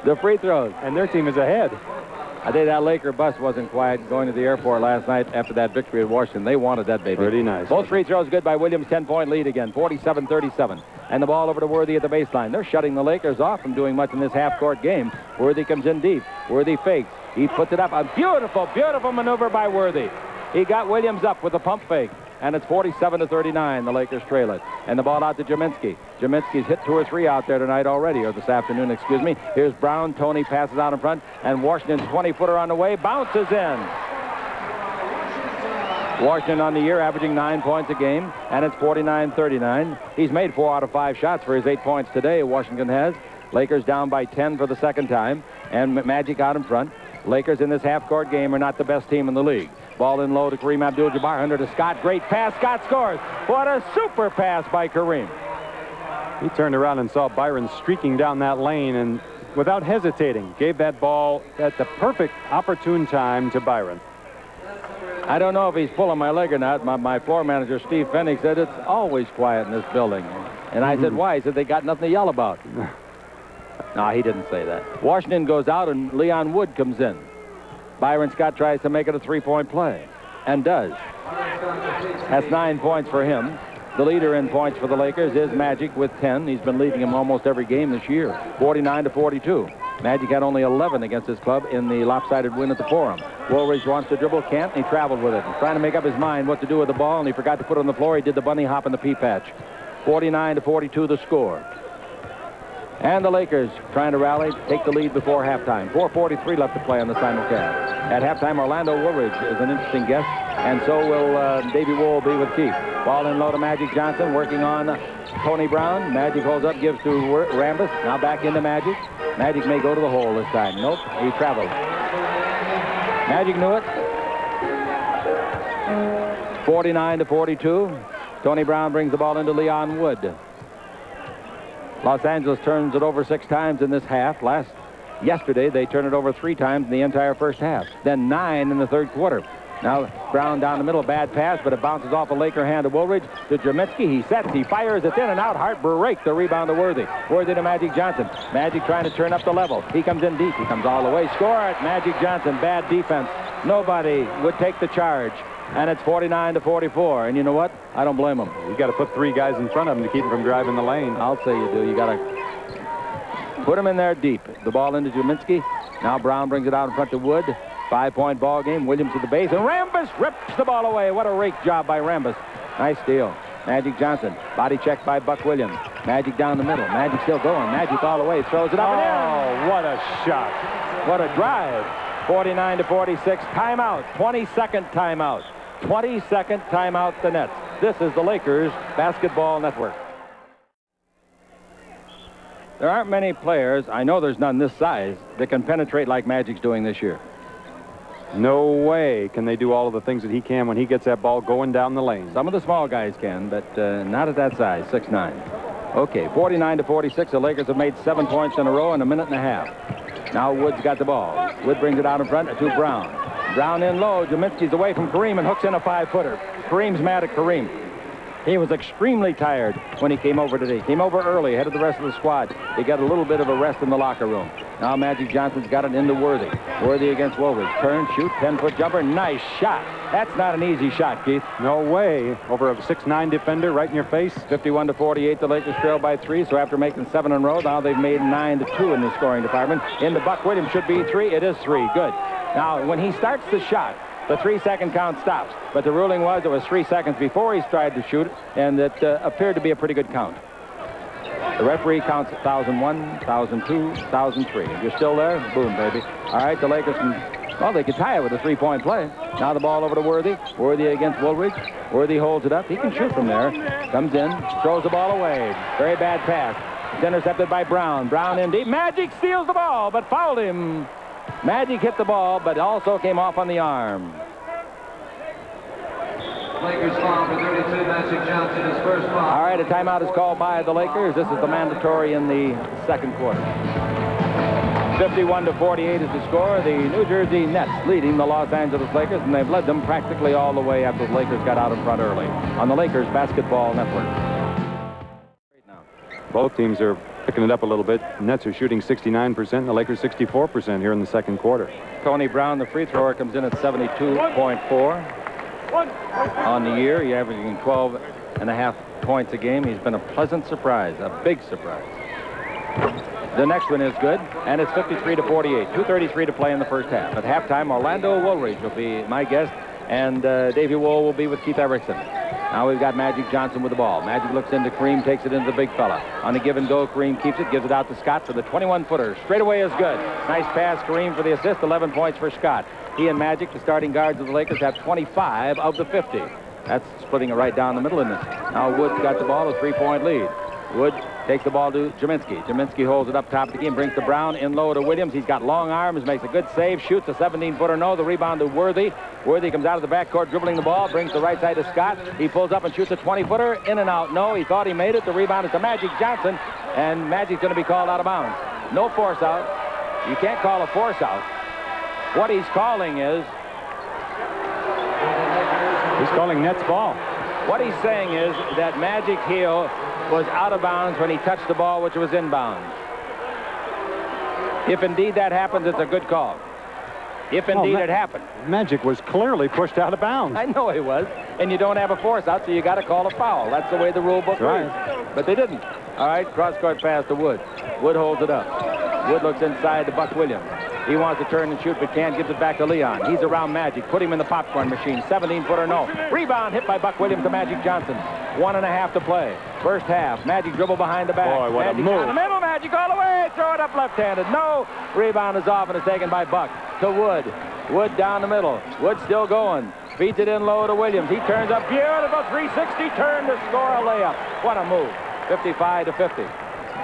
The free throws. And their team is ahead. I think that Laker bus wasn't quiet going to the airport last night after that victory at Washington. They wanted that, baby. Pretty nice. Both free throws good by Williams. 10-point lead again. 47-37. And the ball over to Worthy at the baseline. They're shutting the Lakers off from doing much in this half-court game. Worthy comes in deep. Worthy fakes. He puts it up. A beautiful, beautiful maneuver by Worthy. He got Williams up with a pump fake. And it's 47-39. The Lakers trail it. And the ball out to Jaminski. Jaminski's hit 2 or 3 out there tonight already, or this afternoon, excuse me. Here's Brown. Tony passes out in front. And Washington's 20-footer on the way. Bounces in. Washington on the year averaging 9 points a game. And it's 49-39. He's made 4 out of 5 shots for his 8 points today. Washington has. Lakers down by 10 for the second time. And Magic out in front. Lakers in this half-court game are not the best team in the league. Ball in low to Kareem Abdul-Jabbar. Under to Scott. Great pass. Scott scores. What a super pass by Kareem. He turned around and saw Byron streaking down that lane and without hesitating gave that ball at the perfect opportune time to Byron. I don't know if he's pulling my leg or not. My floor manager, Steve Fennick, said it's always quiet in this building. And I said, why? He said, they got nothing to yell about. No, he didn't say that. Washington goes out and Leon Wood comes in. Byron Scott tries to make it a 3-point play, and does. That's 9 points for him. The leader in points for the Lakers is Magic with 10. He's been leading him almost every game this year, 49-42. Magic had only 11 against his club in the lopsided win at the Forum. Woolridge wants to dribble, can't, and he traveled with it. He's trying to make up his mind what to do with the ball, and he forgot to put it on the floor. He did the bunny hop in the pea patch. 49-42 the score. And the Lakers trying to rally, take the lead before halftime. 4:43 left to play on the simulcast. At halftime, Orlando Woolridge is an interesting guest, and so will Davey Wool be with Keith. Ball in low to Magic Johnson, working on Tony Brown. Magic holds up, gives to Rambis. Now back into Magic. Magic may go to the hole this time. Nope, he traveled. Magic knew it. 49-42. Tony Brown brings the ball into Leon Wood. Los Angeles turns it over 6 times in this half. Yesterday, they turned it over 3 times in the entire first half. Then 9 in the third quarter. Now Brown down the middle, bad pass, but it bounces off a Laker hand to Woolridge to Jerminski. He sets, he fires, it's in and out. Hart break the rebound to Worthy. Worthy to Magic Johnson. Magic trying to turn up the level. He comes in deep. He comes all the way. Score it. Magic Johnson. Bad defense. Nobody would take the charge. And it's 49-44. And you know what? I don't blame him. You got to put 3 guys in front of him to keep him from driving the lane. I'll say you do. You got to put him in there deep. The ball into Jerminski. Now Brown brings it out in front to Wood. 5-point ball game. Williams to the base, and Rambis rips the ball away. What a rake job by Rambis. Nice steal. Magic Johnson. Body checked by Buck Williams. Magic down the middle. Magic still going. Magic all the way. Throws it up and in. Oh, what a shot. What a drive. 49-46. Timeout. 22nd timeout. 22nd timeout the Nets. This is the Lakers Basketball Network. There aren't many players, I know there's none this size, that can penetrate like Magic's doing this year. No way can they do all of the things that he can when he gets that ball going down the lane. Some of the small guys can, but not at that size, 6'9". Okay, 49-46. The Lakers have made 7 points in a row in a minute and a half. Now Wood's got the ball. Wood brings it out in front to Brown. Brown in low. Jerminski's away from Kareem and hooks in a 5-footer. Kareem's mad at Kareem. He was extremely tired when he came over today. Came over early, ahead of the rest of the squad. He got a little bit of a rest in the locker room. Now Magic Johnson's got it into Worthy. Worthy against Woolridge. Turn, shoot, 10-foot jumper. Nice shot. That's not an easy shot, Keith. No way. Over a 6'9" defender right in your face. 51-48. The Lakers trail by 3. So after making 7 in a row, now they've made 9-2 in the scoring department. Into Buck Williams should be 3. It is 3. Good. Now when he starts the shot, the 3-second count stops. But the ruling was it was 3 seconds before he tried to shoot, and it appeared to be a pretty good count. The referee counts 1,001, 1,002, 1,003. If you're still there, boom, baby. All right, the Lakers can, well, they could tie it with a 3-point play. Now the ball over to Worthy. Worthy against Woolridge. Worthy holds it up. He can shoot from there. Comes in, throws the ball away. Very bad pass. It's intercepted by Brown. Brown in deep. Magic steals the ball, but fouled him. Magic hit the ball, but also came off on the arm. Lakers foul for 32. Magic Johnson, his first foul. All right, a timeout is called by the Lakers. This is the mandatory in the second quarter. 51-48 is the score. The New Jersey Nets leading the Los Angeles Lakers, and they've led them practically all the way after the Lakers got out in front early on the Lakers Basketball Network. Both teams are picking it up a little bit. Nets are shooting 69%, and the Lakers 64% here in the second quarter. Tony Brown, the free thrower, comes in at 72.4 on the year. He's averaging 12.5 points a game. He's been a pleasant surprise, a big surprise. The next one is good, and it's 53-48. 2:33 to play in the first half. At halftime, Orlando Woolridge will be my guest, and Davey Wool will be with Keith Erickson. Now we've got Magic Johnson with the ball. Magic looks into Kareem, takes it into the big fella. On a give and go, Kareem keeps it, gives it out to Scott for the 21-footer. Straight away is good. Nice pass, Kareem for the assist. 11 points for Scott. He and Magic, the starting guards of the Lakers, have 25 of the 50. That's splitting it right down the middle in this. Now Wood's got the ball, a 3-point lead. Wood takes the ball to Jerminski. Jerminski holds it up top of the game, brings to Brown, in low to Williams. He's got long arms, makes a good save, shoots a 17-footer, no. The rebound to Worthy. Worthy comes out of the backcourt, dribbling the ball, brings the right side to Scott. He pulls up and shoots a 20-footer, in and out, no. He thought he made it. The rebound is to Magic Johnson, and Magic's going to be called out of bounds. No force out. You can't call a force out. What he's calling is... He's calling Nets ball. What he's saying is that Magic Hill was out of bounds when he touched the ball, which was inbounds. If indeed that happens, it's a good call. If indeed it happened. Magic was clearly pushed out of bounds. I know he was. And you don't have a force out, so you got to call a foul. That's the way the rule book reads. But they didn't. All right, cross-court pass to Wood. Wood holds it up. Wood looks inside to Buck Williams. He wants to turn and shoot, but can't. Gives it back to Leon. He's around Magic. Put him in the popcorn machine. 17-footer, no. Rebound hit by Buck Williams to Magic Johnson. 1.5 to play. First half. Magic dribble behind the back. Boy, what Magic a move. down the middle. Magic all the way. Throw it up left-handed. No. Rebound is off and is taken by Buck. To Wood. Wood down the middle. Wood still going. Feeds it in low to Williams. He turns up. Beautiful 360 turn to score a layup. What a move. 55-50.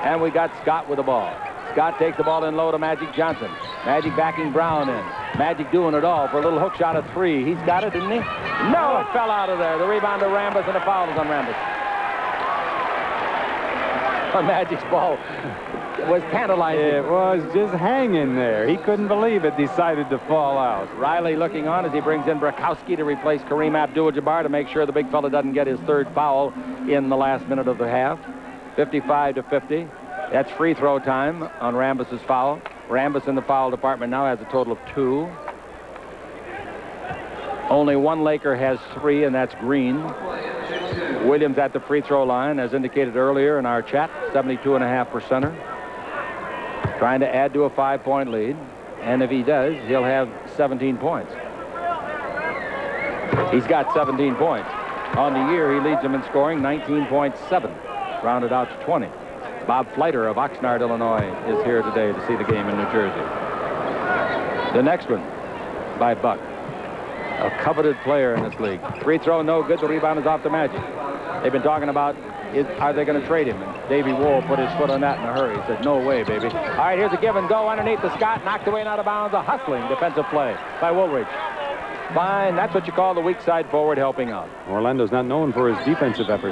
And we got Scott with the ball. Scott takes the ball in low to Magic Johnson. Magic backing Brown in. Magic doing it all for a little hook shot of 3. He's got it, didn't he? No, it fell out of there. The rebound to Rambis, and the foul is on Rambis. Magic's ball was tantalizing. It was just hanging there. He couldn't believe it decided to fall out. Riley looking on as he brings in Brakowski to replace Kareem Abdul-Jabbar to make sure the big fella doesn't get his third foul in the last minute of the half. 55-50. That's free throw time on Rambis's foul. Rambis in the foul department now has a total of 2. Only one Laker has 3, and that's Green. Williams at the free throw line, as indicated earlier in our chat, 72.5%. Trying to add to a 5-point lead. And if he does, he'll have 17 points. He's got 17 points. On the year, he leads them in scoring, 19.7. Rounded out to 20. Bob Fleiter of Oxnard, Illinois, is here today to see the game in New Jersey. The next one by Buck. A coveted player in this league. Free throw, no good. The rebound is off the Magic. They've been talking about, are they going to trade him? And Davey Wool put his foot on that in a hurry. He said, no way, baby. All right, here's a give and go underneath the Scott. Knocked away and out of bounds. A hustling defensive play by Woolridge. Fine. That's what you call the weak side forward helping out. Orlando's not known for his defensive effort.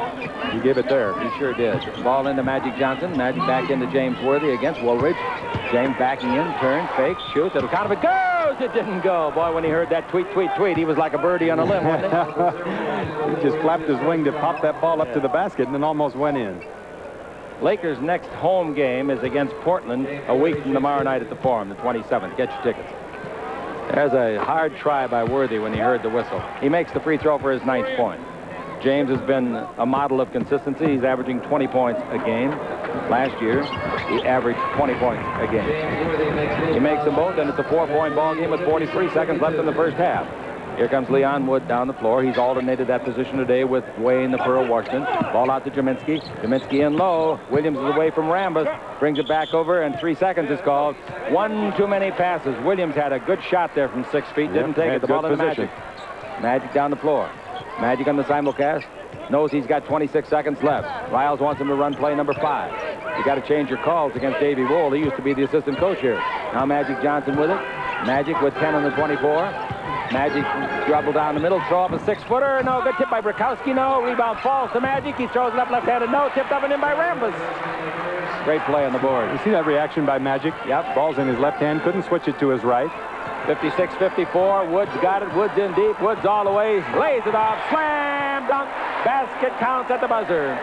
He gave it there. He sure did. Ball into Magic Johnson. Magic back into James Worthy against Woolridge. James backing in, turns, fakes, shoots. It'll count if it goes. It didn't go. Boy, when he heard that tweet, tweet, tweet, he was like a birdie on a limb, wasn't he? He just flapped his wing to pop that ball up to the basket and then almost went in. Lakers' next home game is against Portland a week from tomorrow night at the Forum, the 27th. Get your tickets. There's a hard try by Worthy when he heard the whistle. He makes the free throw for his 9th point. James has been a model of consistency. He's averaging 20 points a game. Last year, he averaged 20 points a game. He makes them both, and it's a 4-point ball game with 43 seconds left in the first half. Here comes Leon Wood down the floor. He's alternated that position today with Wayne the Pearl Washington. Ball out to Jaminski. Jaminski in low. Williams is away from Rambis. Brings it back over, and 3 seconds is called. One too many passes. Williams had a good shot there from 6 feet. Didn't take it. The ball in the Magic. Magic down the floor. Magic on the simulcast. Knows he's got 26 seconds left. Riles wants him to run play number 5. You got to change your calls against Davey Wool. He used to be the assistant coach here. Now Magic Johnson with it. Magic with 10 on the 24. Magic dribble down the middle, throw up a 6-footer. No good. Tip by Brakowski. No. Rebound falls to Magic. He throws it up left-handed. No. Tipped up and in by Rambis. Great play on the board. You see that reaction by Magic? Yep. Ball's in his left hand. Couldn't switch it to his right. 56-54. Woods got it. Woods in deep. Woods all the way. Lays it off. Slam dunk. Basket counts at the buzzer.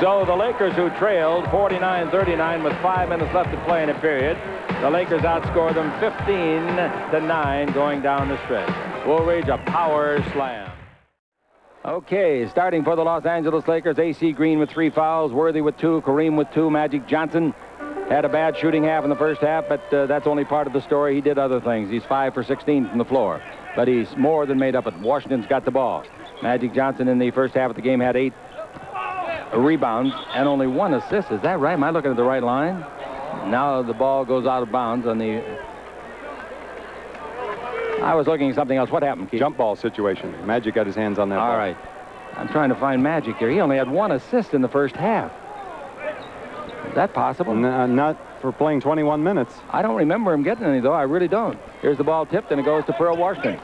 So the Lakers, who trailed 49-39 with 5 minutes left to play in a period, the Lakers outscored them 15-9 going down the stretch. Woolridge, a power slam. Okay, starting for the Los Angeles Lakers, A.C. Green with 3 fouls, Worthy with 2, Kareem with 2, Magic Johnson had a bad shooting half in the first half, but that's only part of the story. He did other things. He's 5 for 16 from the floor, but he's more than made up it. Washington's got the ball. Magic Johnson in the first half of the game had 8 rebounds and only 1 assist. Is that right? Am I looking at the right line? Now the ball goes out of bounds on the... I was looking at something else. What happened, Keith? Jump ball situation. Magic got his hands on that ball. All right. I'm trying to find Magic here. He only had 1 assist in the first half. Is that possible? Not for playing 21 minutes. I don't remember him getting any, though. I really don't. Here's the ball tipped, and it goes to Pearl Washington.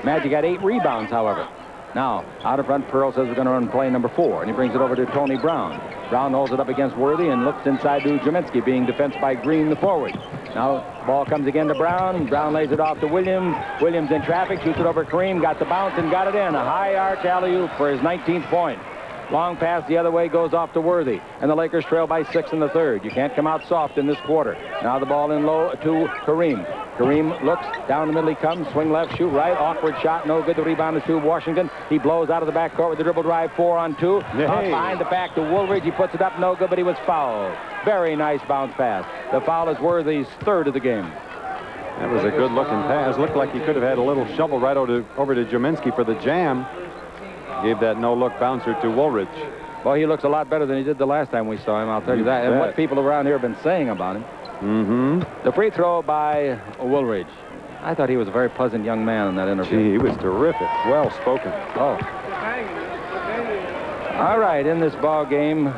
Magic had 8 rebounds, however. Now, out of front, Pearl says we're going to run play number 4, and he brings it over to Tony Brown. Brown holds it up against Worthy and looks inside to Jaminski, being defensed by Green, the forward. Now, ball comes again to Brown. Brown lays it off to Williams. Williams in traffic, shoots it over Kareem, got the bounce and got it in. A high arc alley-oop for his 19th point. Long pass the other way goes off to Worthy, and the Lakers trail by 6 in the third. You can't come out soft in this quarter. Now the ball in low to Kareem. Kareem looks, down the middle he comes, swing left, shoot right, awkward shot, no good. The rebound is to Washington. He blows out of the backcourt with the dribble drive, 4 on 2. Hey. Behind the back to Woolridge, he puts it up, no good, but he was fouled. Very nice bounce pass. The foul is Worthy's 3rd of the game. That was a good-looking pass. Looked like he could have had a little shovel right over to Jaminski for the jam. Gave that no-look bouncer to Woolridge. Well, he looks a lot better than he did the last time we saw him, I'll tell you that. And what people around here have been saying about him. Mm-hmm. The free throw by Woolridge. I thought he was a very pleasant young man in that interview. Gee, he was terrific. Well-spoken. Oh. All right, in this ball game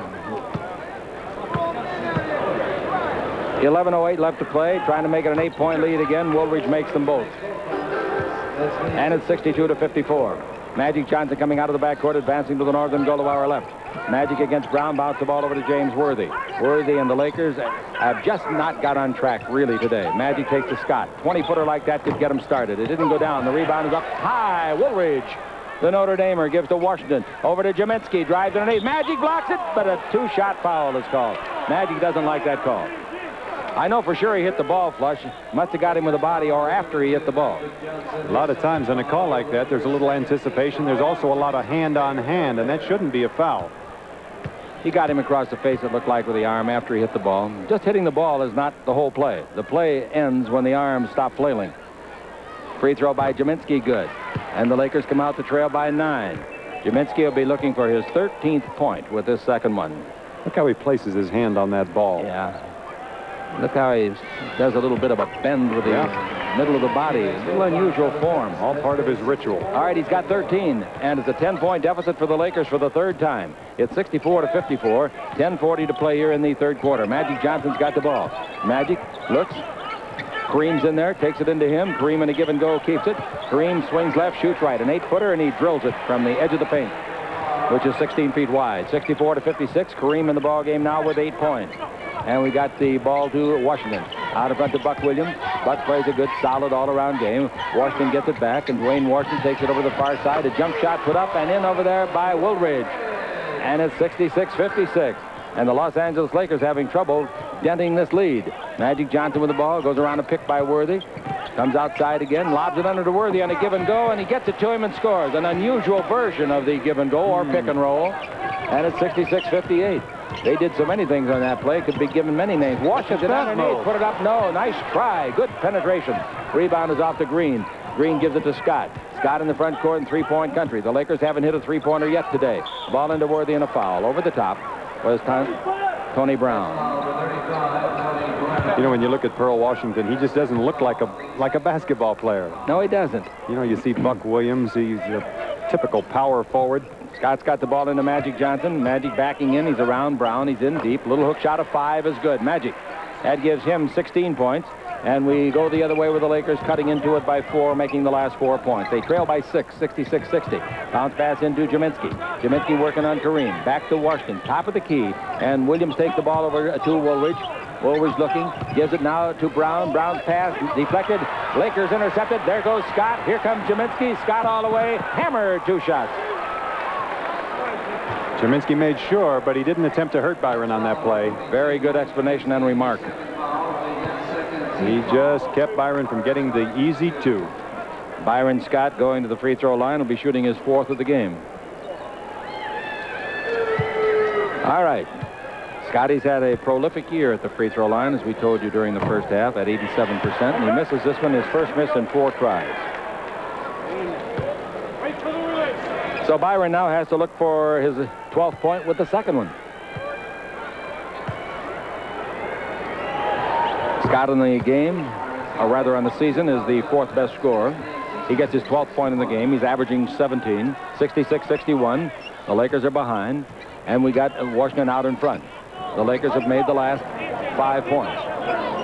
11:08 left to play. Trying to make it an 8-point lead again. Woolridge makes them both. And it's 62-54. Magic Johnson coming out of the backcourt, advancing to the northern goal to our left. Magic against Brown, bounce the ball over to James Worthy. Worthy and the Lakers have just not got on track really today. Magic takes to Scott. 20-footer like that could get him started. It didn't go down. The rebound is up high. Woolridge, the Notre Damer, gives to Washington. Over to Jaminski, drives underneath. Magic blocks it, but a 2-shot foul is called. Magic doesn't like that call. I know for sure he hit the ball flush. Must have got him with the body or after he hit the ball. A lot of times on a call like that, there's a little anticipation. There's also a lot of hand-on-hand, and that shouldn't be a foul. He got him across the face, it looked like, with the arm after he hit the ball. Just hitting the ball is not the whole play. The play ends when the arms stop flailing. Free throw by Jaminski, good. And the Lakers come out to trail by 9. Jaminski will be looking for his 13th point with this second one. Look how he places his hand on that ball. Yeah. Look how he does a little bit of a bend with the middle of the body. A little unusual form. All part of his ritual. All right, he's got 13, and it's a 10-point deficit for the Lakers for the third time. It's 64-54, 10:40 to play here in the third quarter. Magic Johnson's got the ball. Magic looks. Kareem's in there, takes it into him. Kareem in a give and go keeps it. Kareem swings left, shoots right. An 8-footer, and he drills it from the edge of the paint, which is 16 feet wide. 64-56. Kareem in the ball game now with 8 points. And we got the ball to Washington. Out in front to Buck Williams. Buck plays a good, solid all-around game. Washington gets it back, and Dwayne Washington takes it over the far side. A jump shot put up and in over there by Woolridge. And it's 66-56. And the Los Angeles Lakers having trouble denting this lead. Magic Johnson with the ball, goes around a pick by Worthy. Comes outside again, lobs it under to Worthy on a give and go, and he gets it to him and scores. An unusual version of the give and go or pick and roll. And it's 66-58. They did so many things on that play, could be given many names. Washington underneath, put it up, no, nice try, good penetration. Rebound is off to Green. Green gives it to Scott. Scott in the front court in three-point country. The Lakers haven't hit a three-pointer yet today. Ball into Worthy and a foul. Over the top was Tony Brown. You know, when you look at Pearl Washington, he just doesn't look like a basketball player. No, he doesn't. You know, you see Buck Williams, he's a typical power forward. Scott's got the ball into Magic Johnson. Magic backing in. He's around Brown. He's in deep. Little hook shot of 5 is good. Magic. That gives him 16 points. And we go the other way with the Lakers cutting into it by 4, making the last 4 points. They trail by 6, 66-60. Bounce pass into Jaminski. Jaminski working on Kareem. Back to Washington. Top of the key. And Williams takes the ball over to Woolridge. Woolridge looking. Gives it now to Brown. Brown's pass deflected. Lakers intercepted. There goes Scott. Here comes Jaminski. Scott all the way. Hammered 2 shots. Jaminski made sure, but he didn't attempt to hurt Byron on that play. Very good explanation and remark. He just kept Byron from getting the easy 2. Byron Scott going to the free throw line will be shooting his 4th of the game. All right. Scotty's had a prolific year at the free throw line, as we told you during the first half, at 87%. And he misses this one, his first miss in 4 tries. So Byron now has to look for his 12th point with the second one. Scott in the game, or rather on the season, is the 4th best scorer. He gets his 12th point in the game. He's averaging 17, 66-61. The Lakers are behind, and we got Washington out in front. The Lakers have made the last 5 points.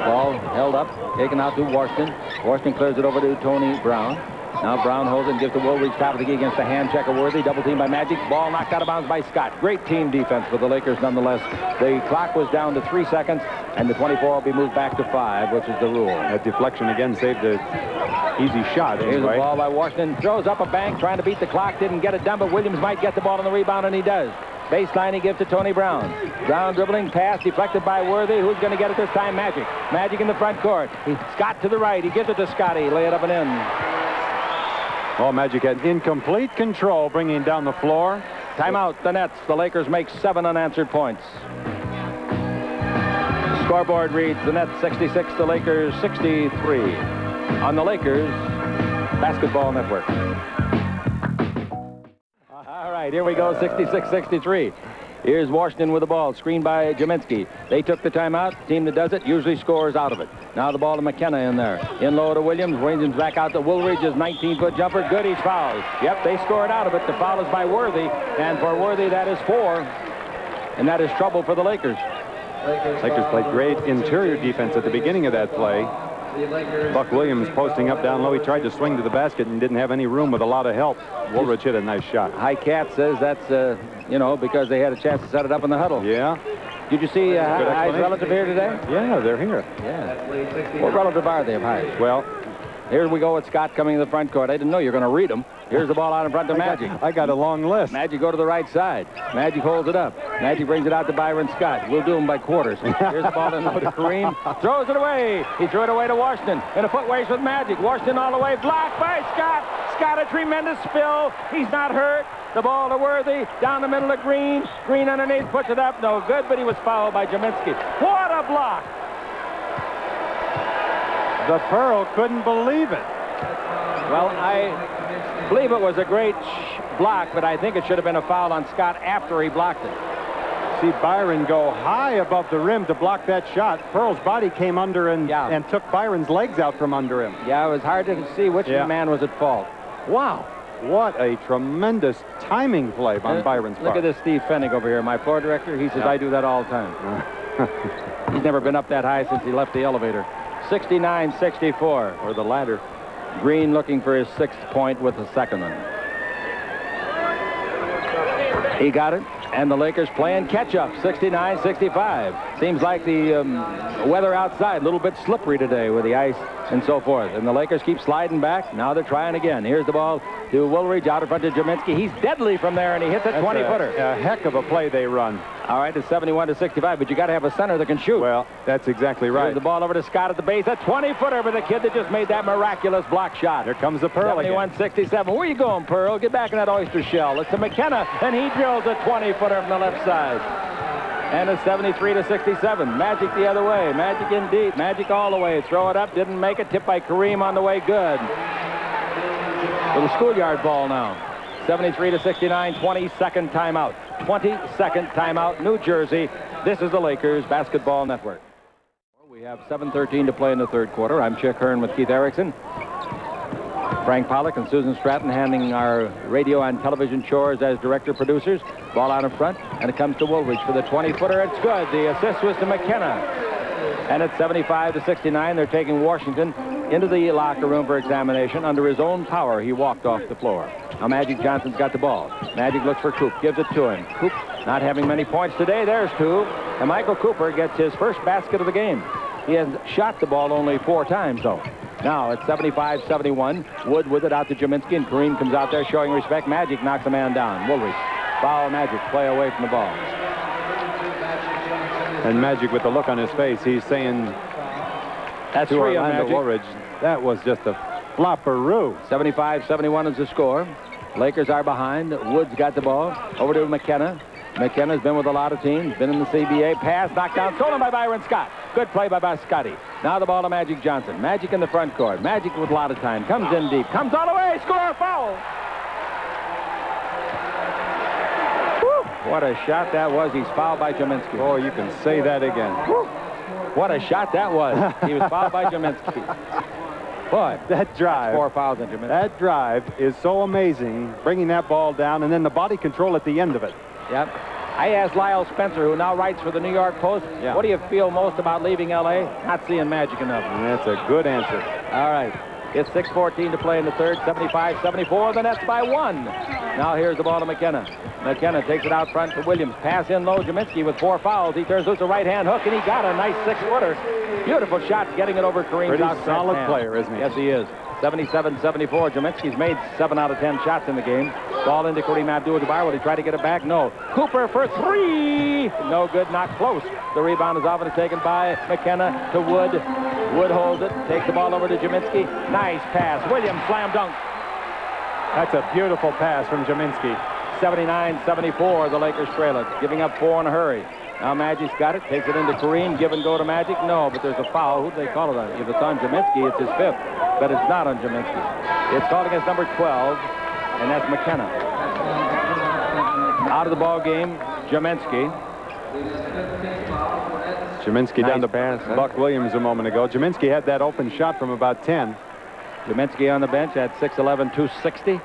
Ball held up, taken out to Washington. Washington clears it over to Tony Brown. Now Brown holds it and gives to Woolridge, top of the key against the hand checker Worthy. Double team by Magic. Ball knocked out of bounds by Scott. Great team defense for the Lakers nonetheless. The clock was down to 3 seconds, and the 24 will be moved back to 5, which is the rule. That deflection again saved an easy shot. Here's the ball by Washington. Throws up a bank, trying to beat the clock. Didn't get it done, but Williams might get the ball on the rebound, and he does. Baseline he gives to Tony Brown. Brown dribbling, pass deflected by Worthy. Who's going to get it this time? Magic. Magic in the front court. Scott to the right. He gives it to Scotty. Lay it up and in. Well, Magic had incomplete control, bringing down the floor. Timeout, the Nets. The Lakers make 7 unanswered points. Scoreboard reads the Nets 66, the Lakers 63. On the Lakers Basketball Network. All right, here we go, 66-63. Here's Washington with the ball, screened by Jaminski. They took the timeout. The team that does it usually scores out of it. Now the ball to McKenna in there. In low to Williams. Williams back out to Woolridge's 19-foot jumper. Good, he's fouled. Yep, they scored out of it. The foul is by Worthy. And for Worthy, that is 4. And that is trouble for the Lakers. Lakers played great interior defense at the beginning of that play. Buck Williams posting up down low. He tried to swing to the basket and didn't have any room with a lot of help. Woolridge hit a nice shot. High Cat says that's, because they had a chance to set it up in the huddle. Yeah. Did you see High's relative here today? Yeah, they're here. Yeah. What relative are they of High's? Well, here we go with Scott coming to the front court. I didn't know you were going to read them. Here's the ball out in front to Magic. I got a long list. Magic go to the right side. Magic holds it up. Magic brings it out to Byron Scott. We'll do them by quarters. Here's the ball in to Kareem. Throws it away. He threw it away to Washington. In a foot race with Magic. Washington all the way. Blocked by Scott. Scott a tremendous spill. He's not hurt. The ball to Worthy. Down the middle of Green. Green underneath. Puts it up. No good, but he was fouled by Jaminski. What a block. The Pearl couldn't believe it. Well, I believe it was a great block, but I think it should have been a foul on Scott after he blocked it. See Byron go high above the rim to block that shot. Pearl's body came under and took Byron's legs out from under him. Yeah, it was hard to see which man was at fault. Wow. What a tremendous timing play on Byron's part. Look at this Steve Fennig over here, my floor director. He says, I do that all the time. He's never been up that high since he left the elevator. 69-64. Or the ladder. Green looking for his 6th point with the second one. He got it, and the Lakers playing catch-up, 69-65. Seems like the weather outside a little bit slippery today with the ice and so forth. And the Lakers keep sliding back. Now they're trying again. Here's the ball to Woolridge out in front of Jaminski. He's deadly from there, and he hits a 20-footer. A heck of a play they run. All right, it's 71-65, but you got to have a center that can shoot. Well, that's exactly right. Here's the ball over to Scott at the base. A 20-footer for the kid that just made that miraculous block shot. Here comes the Pearl again. 71-67. Where you going, Pearl? Get back in that oyster shell. It's to McKenna, and he drills a 20-footer from the left side. And it's 73-67. Magic the other way. Magic in deep. Magic all the way. Throw it up. Didn't make it. Tipped by Kareem on the way. Good. Little schoolyard ball now. 73-69. 22nd timeout. 22nd timeout. New Jersey. This is the Lakers Basketball Network. We have 7:13 to play in the third quarter. I'm Chick Hearn with Keith Erickson. Frank Pollock and Susan Stratton handling our radio and television chores as director-producers. Ball out in front, and it comes to Woolridge for the 20-footer. It's good. The assist was to McKenna. And it's 75-69. They're taking Washington into the locker room for examination. Under his own power, he walked off the floor. Now Magic Johnson's got the ball. Magic looks for Coop, gives it to him. Coop not having many points today. There's 2. And Michael Cooper gets his first basket of the game. He has shot the ball only 4 times, though. Now it's 75-71. Wood with it out to Jaminski, and Kareem comes out there showing respect. Magic knocks a man down. Woolridge. Foul Magic. Play away from the ball. And Magic with the look on his face, he's saying that's to 3 on Orlando Magic. Woolridge, that was just a flopperoo. 75-71 is the score. Lakers are behind. Wood's got the ball. Over to McKenna. McKenna's been with a lot of teams, been in the CBA. Pass, knocked down, stolen by Byron Scott. Good play by Scotty. Now the ball to Magic Johnson. Magic in the front court. Magic with a lot of time. Comes in deep. Comes all the way. Score, foul. Woo. What a shot that was. He's fouled by Jaminski. Oh, you can say that again. Woo. What a shot that was. He was fouled by Jaminski. Boy, that drive. 4 fouls on Jaminski. That drive is so amazing, bringing that ball down, and then the body control at the end of it. Yep. I asked Lyle Spencer, who now writes for the New York Post, what do you feel most about leaving L.A.? Not seeing Magic enough. And that's a good answer. All right. It's 6:14 to play in the third. 75-74. The Nets by 1. Now here's the ball to McKenna. McKenna takes it out front to Williams. Pass in low. Jaminski with 4 fouls. He turns loose a right-hand hook, and he got a nice 6-footer. Beautiful shot getting it over Kareem's Pretty outstretched solid hand. player, isn't he? Yes, he is. 77-74. Jaminski's made 7 out of 10 shots in the game. Ball into Kareem Abdul-Jabbar. Will he try to get it back? No. Cooper for 3. No good, not close. The rebound is often taken by McKenna to Wood. Wood holds it, takes the ball over to Jaminski. Nice pass. Williams slam dunk. That's a beautiful pass from Jaminski. 79-74, the Lakers trail it, giving up 4 in a hurry. Now Magic's got it, takes it into Kareem, give and go to Magic. No, but there's a foul. Who'd they call it on? If it's on Jaminski, it's his 5th, but it's not on Jaminski. It's called against number 12, and that's McKenna. Out of the ball game, Jaminski. Jaminski down to pass, Buck Williams a moment ago. Jaminski had that open shot from about 10. Jaminski on the bench at 6'11", 260.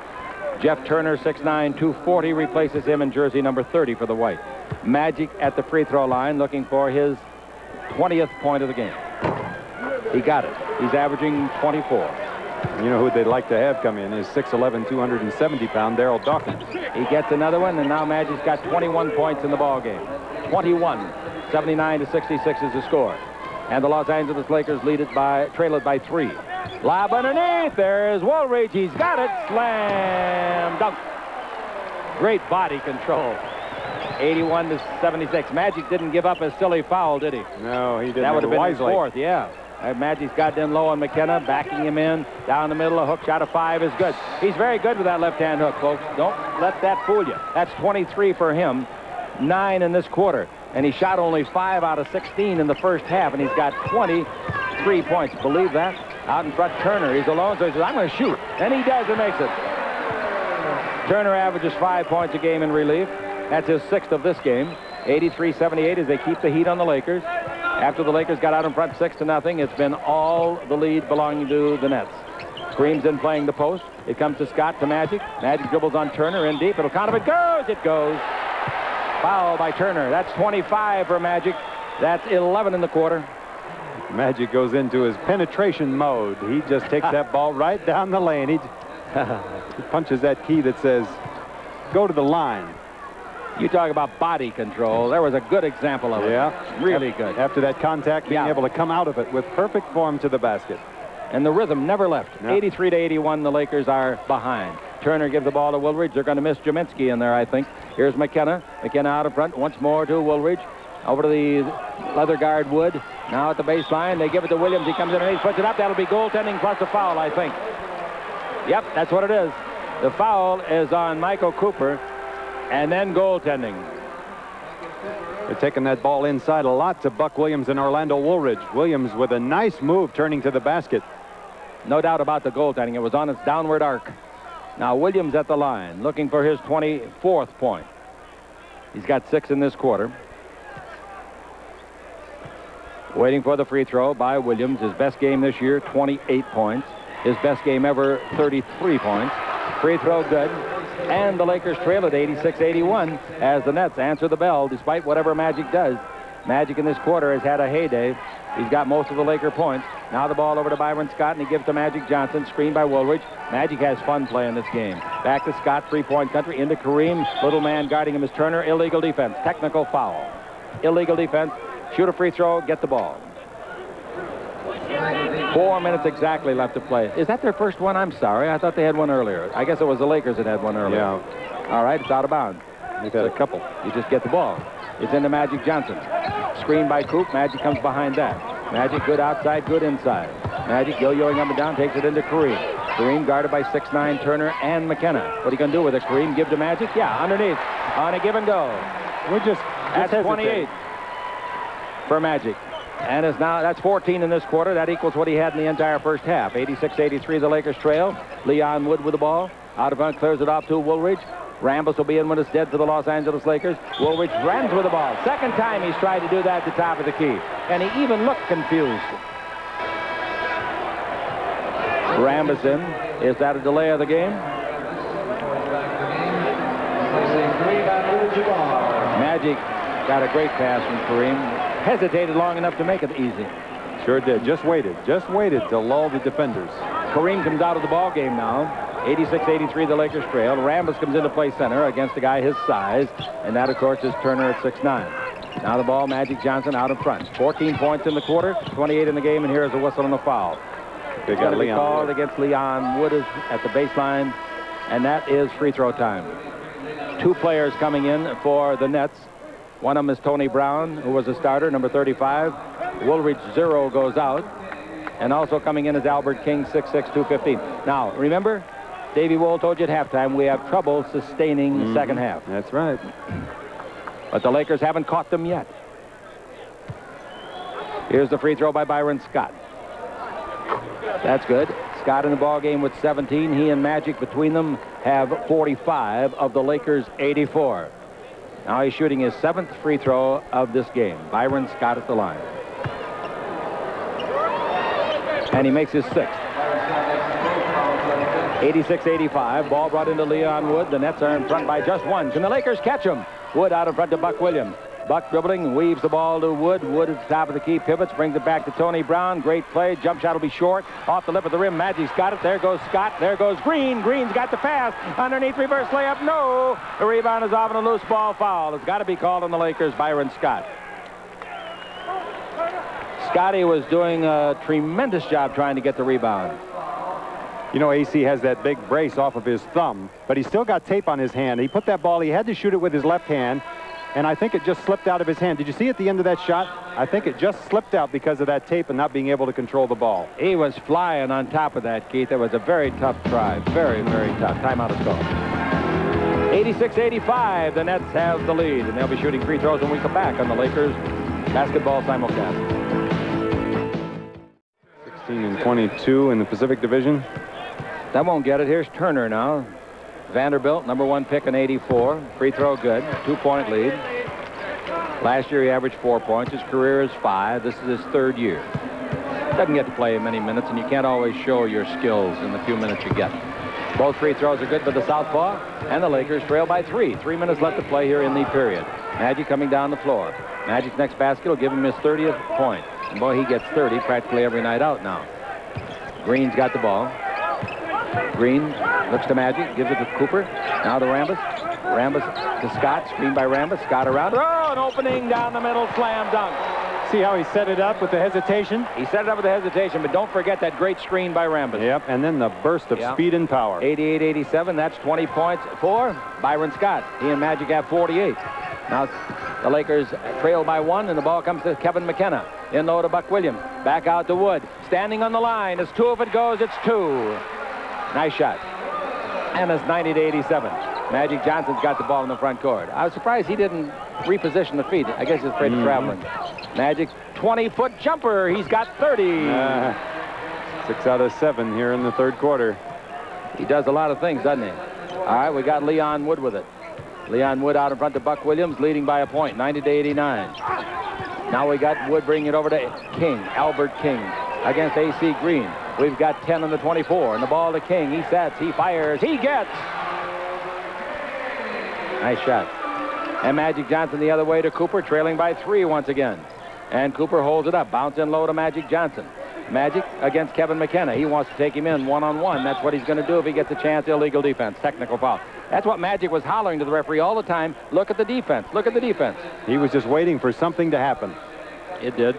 Jeff Turner, 6'9", 240, replaces him in jersey number 30 for the White. Magic at the free throw line looking for his 20th point of the game. He got it. He's averaging 24. You know who they'd like to have come in is 6'11", 270-pound Darryl Dawkins. He gets another one, and now Magic's got 21 points in the ball game. 21, 79-66 is the score. And the Los Angeles Lakers trail it by 3. Lob underneath. There's Woolridge. He's got it. Slam dunk. Great body control. 81-76. Magic didn't give up a silly foul, did he? No, he didn't. That would have been his wisely. 4th, yeah. Magic's got in low on McKenna, backing him in. Down the middle, a hook shot of 5 is good. He's very good with that left-hand hook, folks. Don't let that fool you. That's 23 for him, 9 in this quarter. And he shot only 5 out of 16 in the first half, and he's got 23 points. Believe that? Out in front, Turner. He's alone, so he says, I'm going to shoot. And he does and makes it. Turner averages 5 points a game in relief. That's his 6th of this game. 83-78 as they keep the heat on the Lakers. After the Lakers got out in front 6-0, it's been all the lead belonging to the Nets. Screams in playing the post. It comes to Scott to Magic. Magic dribbles on Turner in deep. It'll count if it goes. It goes. Foul by Turner. That's 25 for Magic. That's 11 in the quarter. Magic goes into his penetration mode. He just takes that ball right down the lane. He punches that key that says, go to the line. You talk about body control. There was a good example of it. Yeah. Really good. After that contact, being able to come out of it with perfect form to the basket. And the rhythm never left. No. 83-81, the Lakers are behind. Turner gives the ball to Woolridge. They're going to miss Jaminski in there, I think. Here's McKenna. McKenna out in front. Once more to Woolridge. Over to the leather guard Wood. Now at the baseline. They give it to Williams. He comes underneath, puts it up. That'll be goaltending plus a foul, I think. Yep, that's what it is. The foul is on Michael Cooper. And then goaltending. They're taking that ball inside a lot to Buck Williams and Orlando Woolridge. Williams with a nice move turning to the basket. No doubt about the goaltending. It was on its downward arc. Now Williams at the line looking for his 24th point. He's got 6 in this quarter. Waiting for the free throw by Williams. His best game this year, 28 points. His best game ever, 33 points. Free throw good. And the Lakers trail at 86-81 as the Nets answer the bell despite whatever Magic does. Magic in this quarter has had a heyday. He's got most of the Laker points. Now the ball over to Byron Scott, and he gives to Magic Johnson. Screen by Woolridge. Magic has fun playing this game. Back to Scott, three-point country. Into Kareem. Little man guarding him is Turner. Illegal defense. Technical foul. Illegal defense. Shoot a free throw. Get the ball. 4 minutes exactly left to play. Is that their first one? I'm sorry. I thought they had one earlier. I guess it was the Lakers that had one earlier. Yeah. All right, it's out of bounds. They've had a couple. You just get the ball. It's into Magic Johnson. Screen by Coop. Magic comes behind that. Magic good outside, good inside. Magic yo-yoing up and down, takes it into Kareem. Kareem guarded by 6'9" Turner and McKenna. What are you going to do with it? Kareem give to Magic? Yeah, underneath. On a give and go. That's 28 for Magic. And is now, that's 14 in this quarter. That equals what he had in the entire first half. 86-83, the Lakers trail. Leon Wood with the ball. Out of front, clears it off to Woolridge. Rambis will be in when it's dead for the Los Angeles Lakers. Woolridge runs with the ball. Second time he's tried to do that at the top of the key. And he even looked confused. Rambis in. Is that a delay of the game? Magic got a great pass from Kareem. Hesitated long enough to make it easy. Sure did. Just waited to lull the defenders. Kareem comes out of the ball game now. 86-83, the Lakers trail. Rambis comes into play center against a guy his size, and that, of course, is Turner at 6'9". Now the ball, Magic Johnson out in front. 14 points in the quarter, 28 in the game, and here's a whistle and a foul. It's going to be called against Leon Wood at the baseline, and that is free throw time. 2 players coming in for the Nets. One of them is Tony Brown, who was a starter, number 35. Woolridge 0 goes out. And also coming in is Albert King, 6'6", 215. Now, remember, Davey Wohl told you at halftime, we have trouble sustaining the second half. That's right. But the Lakers haven't caught them yet. Here's the free throw by Byron Scott. That's good. Scott in the ball game with 17. He and Magic between them have 45 of the Lakers' 84. Now he's shooting his 7th free throw of this game. Byron Scott at the line. And he makes his 6th. 86-85. Ball brought into Leon Wood. The Nets are in front by just one. Can the Lakers catch him? Wood out in front to Buck Williams. Buck dribbling, weaves the ball to Wood. Wood at the top of the key, pivots, brings it back to Tony Brown. Great play. Jump shot will be short. Off the lip of the rim. Magic's got it. There goes Scott. There goes Green. Green's got the pass. Underneath, reverse layup. No. The rebound is off and a loose ball foul. It's got to be called on the Lakers. Byron Scott. Scotty was doing a tremendous job trying to get the rebound. You know, AC has that big brace off of his thumb, but he's still got tape on his hand. He put that ball, he had to shoot it with his left hand, and I think it just slipped out of his hand. Did you see at the end of that shot? I think it just slipped out because of that tape and not being able to control the ball. He was flying on top of that, Keith. It was a very tough try. Very, very tough. Timeout is called. 86-85. The Nets have the lead, and they'll be shooting free throws when we come back on the Lakers basketball simulcast. 16-22 in the Pacific Division. That won't get it. Here's Turner now. Vanderbilt, #1 pick in 84. Free throw good. 2-point lead. Last year he averaged 4 points. His career is 5. This is his 3rd year. Doesn't get to play many minutes, and you can't always show your skills in the few minutes you get. Both free throws are good for the Southpaw, and the Lakers trail by 3. 3 minutes left to play here in the period. Magic coming down the floor. Magic's next basket will give him his 30th point. And boy, he gets 30 practically every night out now. Green's got the ball. Green looks to Magic, gives it to Cooper. Now to Rambis. Rambis to Scott. Screen by Rambis. Scott around. Oh, an opening down the middle. Slam dunk. See how he set it up with the hesitation? He set it up with the hesitation, but don't forget that great screen by Rambis. Yep, and then the burst of speed and power. 88-87. That's 20 points for Byron Scott. He and Magic have 48. Now the Lakers trail by 1, and the ball comes to Kevin McKenna. In low to Buck Williams. Back out to Wood. Standing on the line. As 2 if it goes, it's 2. Nice shot. And it's 90-87. Magic Johnson's got the ball in the front court. I was surprised he didn't reposition the feet. I guess he's afraid of traveling. Magic 20-foot jumper. He's got 30. 6 out of 7 here in the 3rd quarter. He does a lot of things, doesn't he? All right, we got Leon Wood with it. Leon Wood out in front to Buck Williams, leading by a point, 90-89. Now we got Wood bringing it over to King, Albert King, against AC Green. We've got 10 on the 24, and the ball to King. He sets, he fires, he gets. Nice shot. And Magic Johnson the other way to Cooper, trailing by 3 once again. And Cooper holds it up, bounce in low to Magic Johnson. Magic against Kevin McKenna. He wants to take him in one-on-one. That's what he's going to do if he gets a chance. Illegal defense, technical foul. That's what Magic was hollering to the referee all the time. Look at the defense. Look at the defense. He was just waiting for something to happen. It did.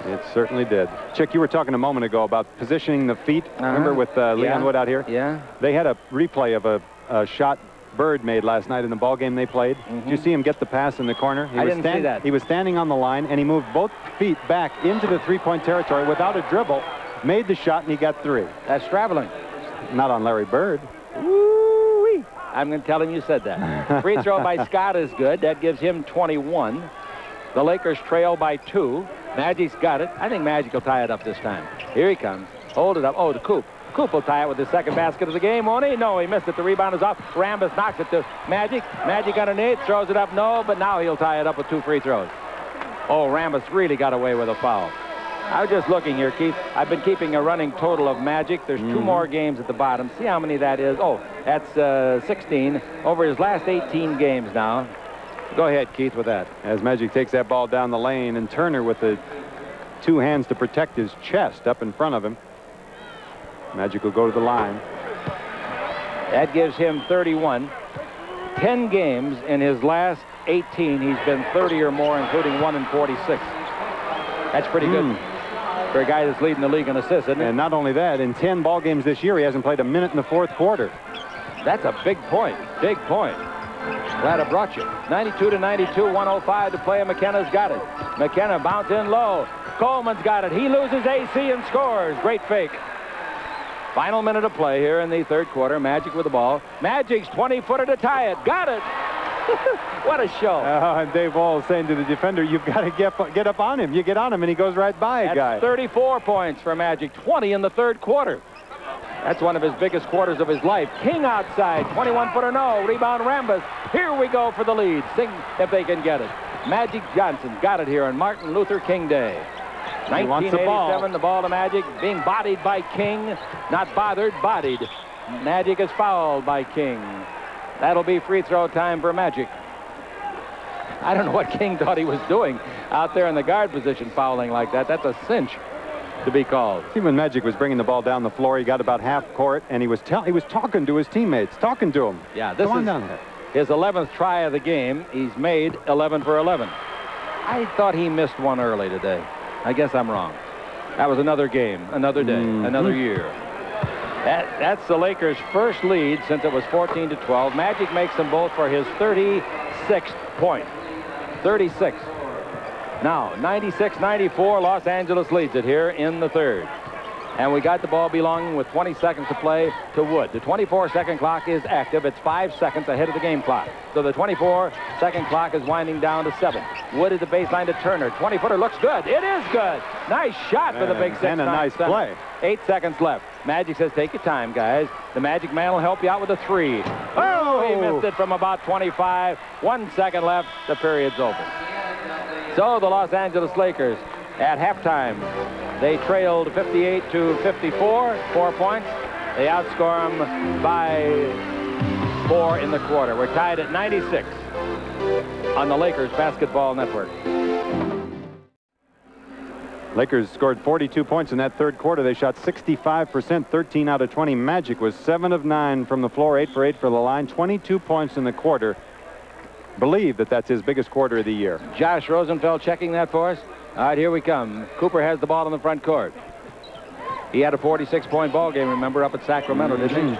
It certainly did. Chick, you were talking a moment ago about positioning the feet. Remember with Leon Wood out here? Yeah. They had a replay of a shot Bird made last night in the ball game they played. Did you see him get the pass in the corner? I didn't see that. He was standing on the line, and he moved both feet back into the 3-point territory without a dribble, made the shot, and he got 3. That's traveling. Not on Larry Bird. Woo-wee. I'm going to tell him you said that. Free throw by Scott is good. That gives him 21. The Lakers trail by 2. Magic's got it. I think Magic will tie it up this time. Here he comes. Hold it up. Oh, to Coop. Coop will tie it with his 2nd basket of the game, won't he? No, he missed it. The rebound is off. Rambis knocks it to Magic. Magic underneath, throws it up. No, but now he'll tie it up with 2 free throws. Oh, Rambis really got away with a foul. I was just looking here, Keith. I've been keeping a running total of Magic. There's 2 more games at the bottom. See how many that is. Oh, that's 16 over his last 18 games now. Go ahead, Keith, with that. As Magic takes that ball down the lane, and Turner with the 2 hands to protect his chest up in front of him. Magic will go to the line. That gives him 31. 10 games in his last 18. He's been 30 or more, including 1 in 46. That's pretty good for a guy that's leading the league in assists, isn't it? And not only that, in 10 ball games this year, he hasn't played a minute in the 4th quarter. That's a big point. Big point. Glad I brought you. 92-92, 105 to play, and McKenna's got it. McKenna bounce in low. Coleman's got it. He loses AC and scores. Great fake. Final minute of play here in the 3rd quarter. Magic with the ball. Magic's 20-footer to tie it. Got it. What a show. And Dave Wall is saying to the defender, you've got to get up on him. You get on him, and he goes right by a guy. 34 points for Magic. 20 in the 3rd quarter. That's one of his biggest quarters of his life. King outside. 21-footer no. Rebound Rambis. Here we go for the lead. Sing if they can get it. Magic Johnson got it here on Martin Luther King Day. 1987, the ball to Magic, being bodied by King. Not bothered, bodied. Magic is fouled by King. That'll be free throw time for Magic. I don't know what King thought he was doing out there in the guard position, fouling like that. That's a cinch to be called. See, when Magic was bringing the ball down the floor, he got about half court, and he was talking to his teammates, talking to them. Yeah, this Come on is down there. His 11th try of the game. He's made 11 for 11. I thought he missed one early today. I guess I'm wrong. That was another game, another day, another year. That's the Lakers' first lead since it was 14-12. Magic makes them both for his 36th point. 36. Now, 96-94, Los Angeles leads it here in the third. And we got the ball belonging with 20 seconds to play to Wood. The 24-second clock is active. It's 5 seconds ahead of the game clock. So the 24-second clock is winding down to 7. Wood at the baseline to Turner. 20-footer looks good. It is good. Nice shot for the big 6'9" and a nice play. 8 seconds left. Magic says, take your time, guys. The Magic man will help you out with a 3. Oh, he missed it from about 25. 1 second left. The period's over. So the Los Angeles Lakers at halftime, they trailed 58-54, 4 points. They outscore them by 4 in the quarter. We're tied at 96 on the Lakers Basketball Network. Lakers scored 42 points in that third quarter. They shot 65%, 13 out of 20. Magic was 7 of 9 from the floor, 8 for 8 for the line, 22 points in the quarter. Believe that that's his biggest quarter of the year. Josh Rosenfeld checking that for us. All right, here we come. Cooper has the ball in the front court. He had a 46-point ball game, remember, up at Sacramento, didn't he?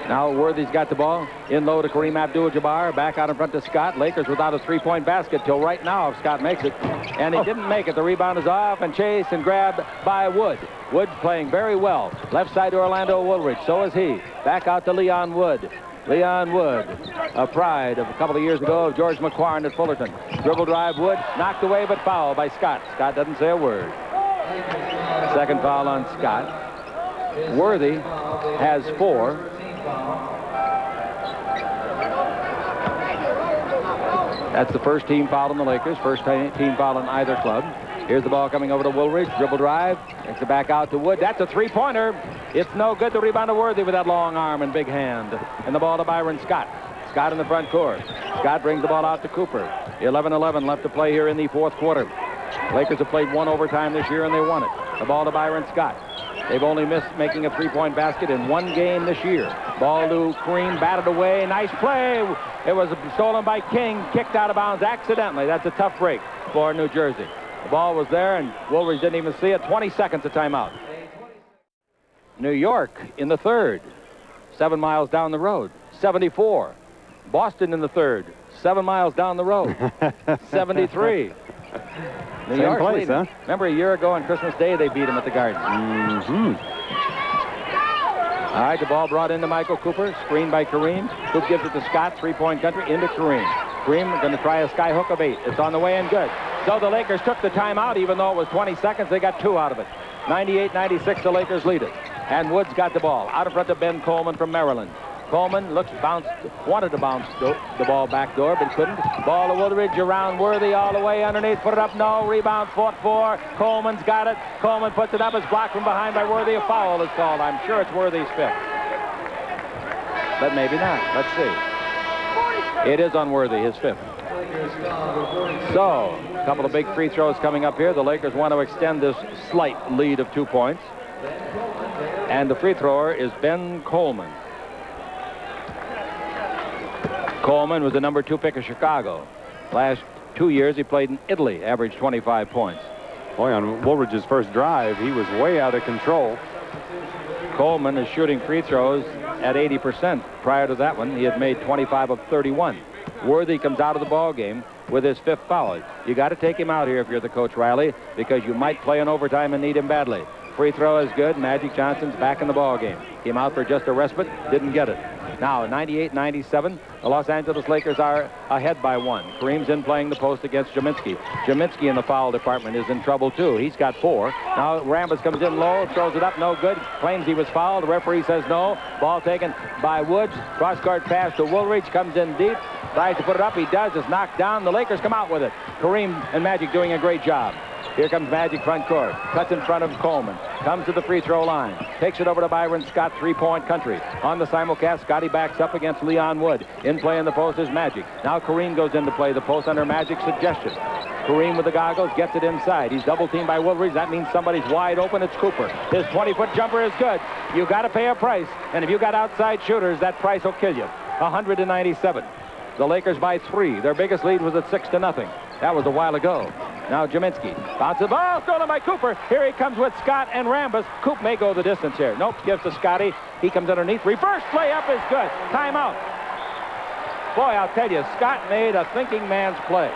Now Worthy's got the ball. In low to Kareem Abdul-Jabbar. Back out in front to Scott. Lakers without a 3-point basket till right now if Scott makes it. And he didn't make it. The rebound is off and chased and grabbed by Wood. Wood playing very well. Left side to Orlando Woolridge. So is he. Back out to Leon Wood. Leon Wood, a pride of a couple of years ago of George McQuarrie at Fullerton. Dribble drive, Wood, knocked away but fouled by Scott. Scott doesn't say a word. Second foul on Scott. Worthy has 4. That's the first team foul on the Lakers, first team foul on either club. Here's the ball coming over to Woolridge. Dribble drive. Takes it back out to Wood. That's a 3-pointer. It's no good. The rebound to Worthy with that long arm and big hand. And the ball to Byron Scott. Scott in the front court. Scott brings the ball out to Cooper. 11-11 left to play here in the fourth quarter. Lakers have played 1 overtime this year and they won it. The ball to Byron Scott. They've only missed making a 3-point basket in 1 game this year. Ball to Kareem, batted away. Nice play. It was stolen by King, kicked out of bounds accidentally. That's a tough break for New Jersey. The ball was there, and Woolridge didn't even see it. 20 seconds of timeout. New York in the third, 7 miles down the road, 74. Boston in the third, 7 miles down the road, 73. New York place, huh? Remember a year ago on Christmas Day, they beat him at the Garden. All right, the ball brought into Michael Cooper, screened by Kareem. Coop gives it to Scott, 3-point country, into Kareem. Kareem going to try a sky hook of 8. It's on the way and good. So the Lakers took the timeout, even though it was 20 seconds. They got 2 out of it. 98-96, the Lakers lead it. And Woods got the ball. Out in front of Ben Coleman from Maryland. Coleman wanted to bounce the ball backdoor, but couldn't. Ball to Woolridge around Worthy all the way underneath. Put it up, no. Rebound, fought for. Coleman's got it. Coleman puts it up. It's blocked from behind by Worthy. A foul is called. I'm sure it's Worthy's 5th. But maybe not. Let's see. It is unworthy, his 5th. So, a couple of big free throws coming up here. The Lakers want to extend this slight lead of 2 points. And the free thrower is Ben Coleman. Coleman was the number 2 pick of Chicago. Last 2 years, he played in Italy, averaged 25 points. Boy, on Woolridge's first drive, he was way out of control. Coleman is shooting free throws at 80%. Prior to that one, he had made 25 of 31. Worthy comes out of the ball game with his 5th foul. You got to take him out here if you're the coach, Riley, because you might play in overtime and need him badly. Free throw is good. Magic Johnson's back in the ball game. Came out for just a respite, didn't get it. Now, 98-97, the Los Angeles Lakers are ahead by 1. Kareem's in playing the post against Jaminski. Jaminski in the foul department is in trouble, too. He's got 4. Now, Rambis comes in low, throws it up, no good. Claims he was fouled. The referee says no. Ball taken by Woods. Cross-court pass to Woolridge. Comes in deep. Tries to put it up. He does. It's knocked down. The Lakers come out with it. Kareem and Magic doing a great job. Here comes Magic front court. Cuts in front of Coleman. Comes to the free throw line. Takes it over to Byron Scott, three-point country. On the simulcast, Scotty backs up against Leon Wood. In play in the post is Magic. Now Kareem goes in to play the post under Magic's suggestion. Kareem with the goggles gets it inside. He's double-teamed by Woolridge. That means somebody's wide open. It's Cooper. His 20-foot jumper is good. You got to pay a price. And if you got outside shooters, that price will kill you. 197. The Lakers by 3. Their biggest lead was at 6-0. That was a while ago. Now Jaminski bounces the ball, stolen by Cooper. Here he comes with Scott and Rambis. Coop may go the distance here. Nope, gives to Scotty. He comes underneath. Reverse layup is good. Timeout. Boy, I'll tell you, Scott made a thinking man's play.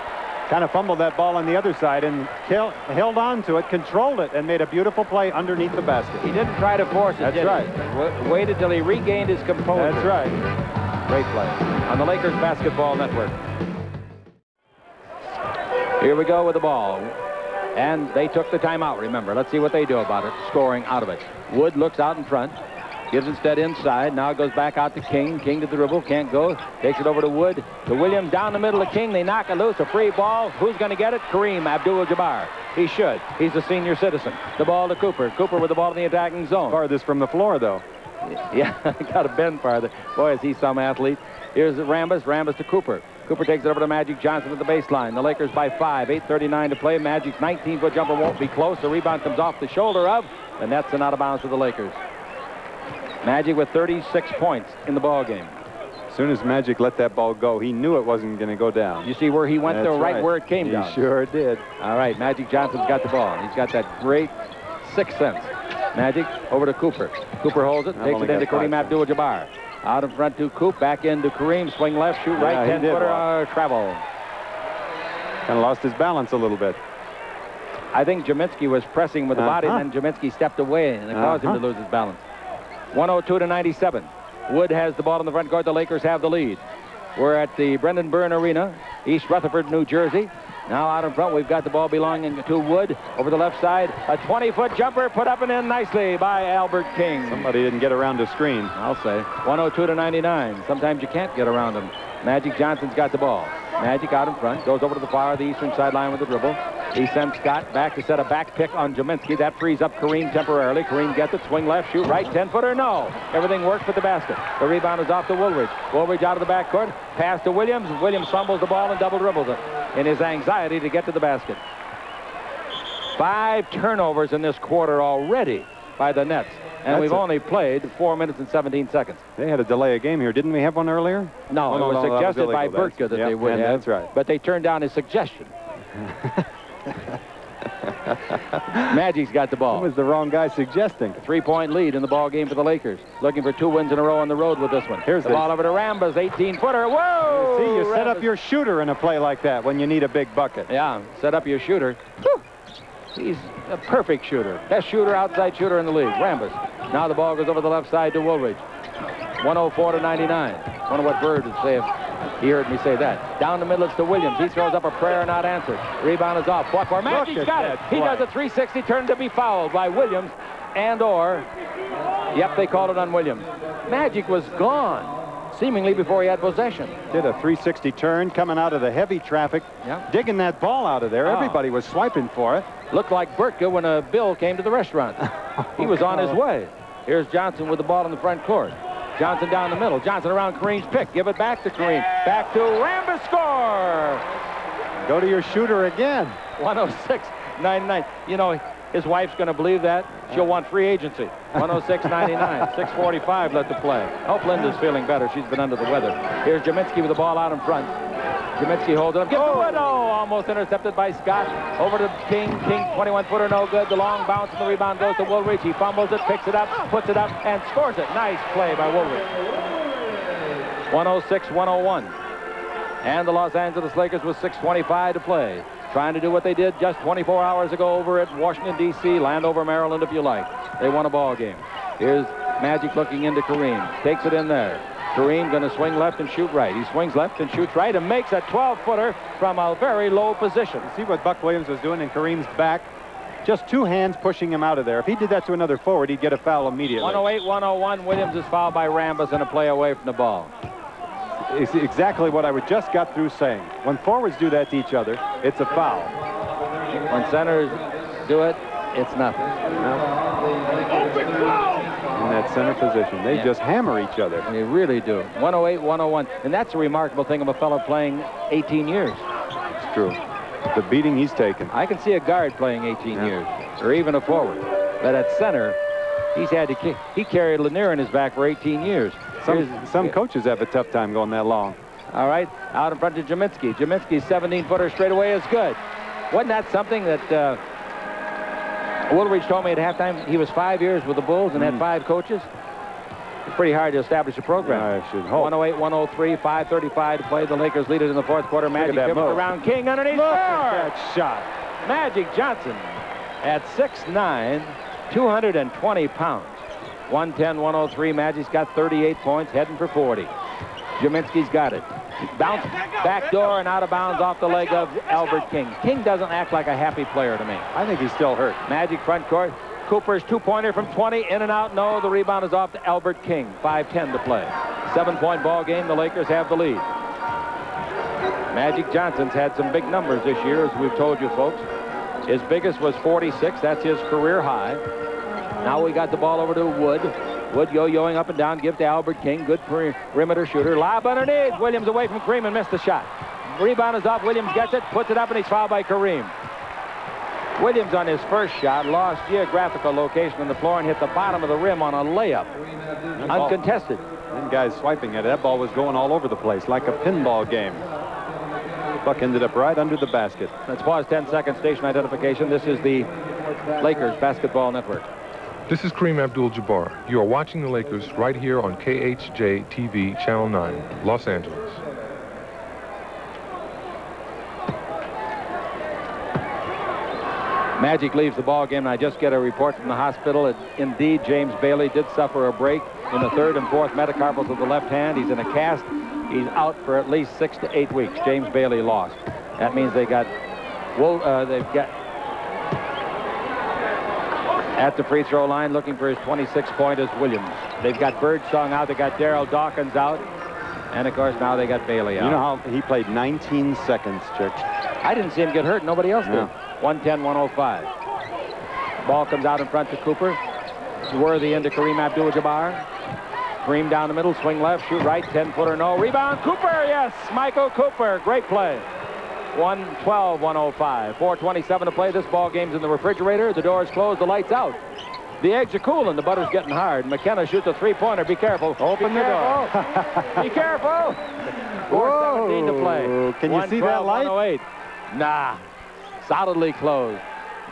Kind of fumbled that ball on the other side and held on to it, controlled it, and made a beautiful play underneath the basket. He didn't try to force it, That's right. Waited till he regained his composure. That's right. Great play on the Lakers Basketball Network. Here we go with the ball. And they took the timeout, remember. Let's see what they do about it, scoring out of it. Wood looks out in front. Gives instead inside. Now goes back out to King. King to the dribble. Can't go. Takes it over to Wood. To Williams down the middle of King. They knock it loose. A free ball. Who's going to get it? Kareem Abdul-Jabbar. He should. He's a senior citizen. The ball to Cooper. Cooper with the ball in the attacking zone. Farthest from the floor, though. Yeah, got to bend farther. Boy, is he some athlete. Here's Rambis. Rambis to Cooper. Cooper takes it over to Magic Johnson at the baseline. The Lakers by 5. 8:39 to play. Magic's 19-foot jumper won't be close. The rebound comes off the shoulder of the Nets and out of bounds for the Lakers. Magic with 36 points in the ball game. As soon as Magic let that ball go, he knew it wasn't going to go down. You see where he went there, right where it came down. He sure did. All right, Magic Johnson's got the ball. He's got that great sixth sense. Magic over to Cooper. Cooper holds it, takes it into Kareem Abdul-Jabbar. Out in front to Coop, back into Kareem, swing left, shoot right, 10-footer, travel. Kind of lost his balance a little bit. I think Jaminski was pressing with the body, and then Jaminski stepped away, and it caused him to lose his balance. 102-97. Wood has the ball in the front court. The Lakers have the lead. We're at the Brendan Byrne Arena, East Rutherford, New Jersey. Now out in front, we've got the ball belonging to Wood over the left side. A 20-foot jumper put up and in nicely by Albert King. Somebody didn't get around the screen. I'll say. 102-99. Sometimes you can't get around him. Magic Johnson's got the ball. Magic out in front, goes over to the far of the eastern sideline with the dribble. He sends Scott back to set a back pick on Jaminski. That frees up Kareem temporarily. Kareem gets it, swing left, shoot right, 10-footer, no. Everything works with the basket. The rebound is off to Woolridge. Woolridge out of the backcourt, pass to Williams. Williams fumbles the ball and double dribbles it in his anxiety to get to the basket. 5 turnovers in this quarter already by the Nets. And we've only played 4 minutes and 17 seconds. They had a delay of game here. Didn't we have one earlier? No, it was suggested by Burtka that they would have. That's right. But they turned down his suggestion. Magic's got the ball. Who was the wrong guy suggesting? A 3-point lead in the ball game for the Lakers. Looking for 2 wins in a row on the road with this one. Here's the ball over to Rambis, 18-footer. Whoa! See, you set up your shooter in a play like that when you need a big bucket. Yeah, set up your shooter. Whew. He's a perfect shooter. Best shooter, outside shooter in the league, Rambis. Now the ball goes over the left side to Woolridge. 104-99. Wonder what Bird would say if he heard me say that. Down the middle, it's to Williams. He throws up a prayer not answered. Rebound is off. Fought Magic's got it. He does a 360 turn to be fouled by Williams yep, they called it on Williams. Magic was gone, seemingly before he had possession. Did a 360 turn coming out of the heavy traffic, digging that ball out of there. Everybody was swiping for it. Looked like Burtka when a bill came to the restaurant. He was on his way. Here's Johnson with the ball in the front court. Johnson down the middle. Johnson around Kareem's pick. Give it back to Kareem. Back to Rambis. Score! Go to your shooter again. 106-99. You know, his wife's going to believe that. She'll want free agency. 106-99. 6:45 left to play. Hope Linda's feeling better. She's been under the weather. Here's Jaminski with the ball out in front. Jaminski holds it up. Gets the window. Almost intercepted by Scott. Over to King. King, 21-footer, no good. The long bounce and the rebound goes to Woolridge. He fumbles it, picks it up, puts it up, and scores it. Nice play by Woolridge. 106-101. And the Los Angeles Lakers with 6:25 to play. Trying to do what they did just 24 hours ago over at Washington, D.C., Landover, Maryland, if you like. They won a ball game. Here's Magic looking into Kareem. Takes it in there. Kareem going to swing left and shoot right. He swings left and shoots right and makes a 12-footer from a very low position. See what Buck Williams was doing in Kareem's back? Just 2 hands pushing him out of there. If he did that to another forward, he'd get a foul immediately. 108-101. Williams is fouled by Rambis and a play away from the ball. It's exactly what I just got through saying. When forwards do that to each other, it's a foul. When centers do it, it's nothing. In that center position. They just hammer each other. They really do. 108, 101. And that's a remarkable thing of a fellow playing 18 years. It's true. The beating he's taken. I can see a guard playing 18 years, or even a forward. But at center, he's had to kick. He carried Lanier in his back for 18 years. Some coaches have a tough time going that long. All right, out in front of Jaminski. Jaminski's 17-footer straightaway is good. Wasn't that something that Woolridge told me at halftime? He was 5 years with the Bulls and had 5 coaches. It's pretty hard to establish a program. I should hope. 108, 103, 5:35 to play. The Lakers lead it in the fourth quarter. Magic pivots around King underneath. Look at that shot. Magic Johnson at 6'9", 220 pounds. 110, 103. Magic's got 38 points, heading for 40. Jaminski's got it. Bounce back door and out of bounds off the leg of Albert King. King doesn't act like a happy player to me. I think he's still hurt. Magic front court. Cooper's two-pointer from 20, in and out. No, the rebound is off to Albert King. 5:10 to play. 7-point ball game. The Lakers have the lead. Magic Johnson's had some big numbers this year, as we've told you folks. His biggest was 46. That's his career high. Now we got the ball over to Wood. Wood yo-yoing up and down, give to Albert King. Good perimeter shooter. Lob underneath. Williams away from Kareem and missed the shot. Rebound is off. Williams gets it, puts it up, and he's fouled by Kareem. Williams on his first shot lost geographical location on the floor and hit the bottom of the rim on a layup. Uncontested. And guys swiping at it. That ball was going all over the place like a pinball game. Puck ended up right under the basket. Let's pause 10 seconds. Station identification. This is the Lakers Basketball Network. This is Kareem Abdul-Jabbar. You are watching the Lakers right here on KHJ-TV, Channel 9, Los Angeles. Magic leaves the ball game, and I just get a report from the hospital. Indeed, James Bailey did suffer a break in the third and fourth metacarpals of the left hand. He's in a cast. He's out for at least 6 to 8 weeks. James Bailey lost. That means they've got at the free throw line looking for his 26th point is Williams. They've got Birdsong out. They got Daryl Dawkins out. And, of course, now they got Bailey out. You know how he played 19 seconds, Chick? I didn't see him get hurt. Nobody else did. 110, 105. Ball comes out in front to Cooper. Worthy into Kareem Abdul-Jabbar. Kareem down the middle, swing left, shoot right, 10-footer, no. Rebound, Cooper, yes! Michael Cooper, great play. 112, 105. 4:27 to play. This ball game's in the refrigerator. The door's closed, the light's out. The eggs are cooling, the butter's getting hard. McKenna shoots a three-pointer. Be careful. Open the door. Be careful. 4:17 to play. Can you see that light? 108. Nah. Solidly closed.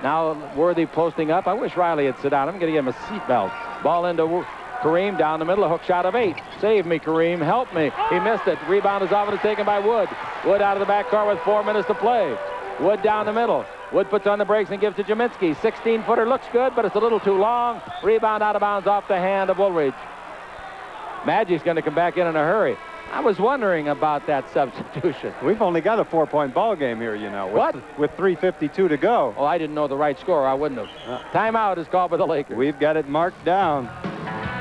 Now Worthy posting up. I wish Riley had sit down. I'm going to give him a seatbelt. Ball into Kareem down the middle. A hook shot of 8. Save me, Kareem. Help me. He missed it. Rebound is off and it's taken by Wood. Wood out of the backcourt with 4 minutes to play. Wood down the middle. Wood puts on the brakes and gives to Jaminski. 16-footer looks good, but it's a little too long. Rebound out of bounds off the hand of Woolridge. Magic's going to come back in a hurry. I was wondering about that substitution. We've only got a 4-point ball game here, you know. With 3:52 to go. Oh, I didn't know the right score. I wouldn't have. Timeout is called by the Lakers. We've got it marked down.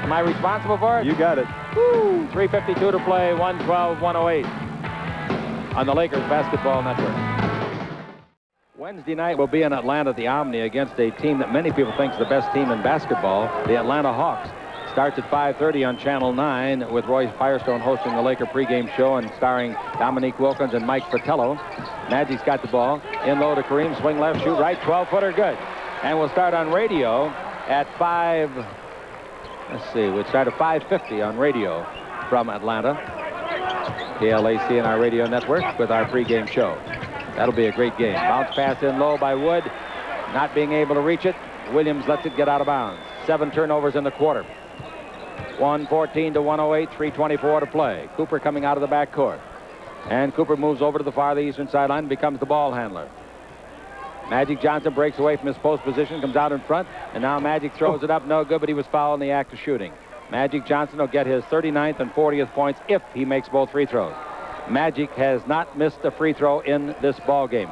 Am I responsible for it? You got it. Woo! 3:52 to play. 112, 108 on the Lakers Basketball Network. Wednesday night we'll be in Atlanta at the Omni against a team that many people think is the best team in basketball, the Atlanta Hawks. Starts at 5:30 on Channel 9 with Roy Firestone hosting the Laker pregame show and starring Dominique Wilkins and Mike Fratello. Magic's got the ball. In low to Kareem. Swing left, shoot right. 12-footer good. And we'll start on radio at 5. Let's see. We'll start at 5:50 on radio from Atlanta. KLAC and our radio network with our pregame show. That'll be a great game. Bounce pass in low by Wood. Not being able to reach it. Williams lets it get out of bounds. 7 turnovers in the quarter. 114 to 108, 3:24 to play. Cooper coming out of the backcourt. And Cooper moves over to the farther eastern sideline and becomes the ball handler. Magic Johnson breaks away from his post position, comes out in front, and now Magic throws it up. No good, but he was fouled in the act of shooting. Magic Johnson will get his 39th and 40th points if he makes both free throws. Magic has not missed a free throw in this ball game.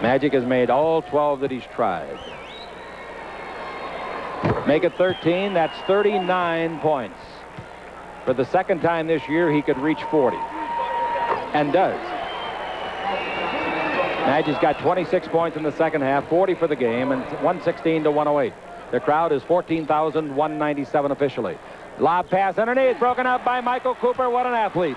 Magic has made all 12 that he's tried. Make it 13, that's 39 points. For the second time this year, he could reach 40. And does. Magic's got 26 points in the second half, 40 for the game, and 116 to 108. The crowd is 14,197 officially. Lob pass underneath, broken up by Michael Cooper. What an athlete.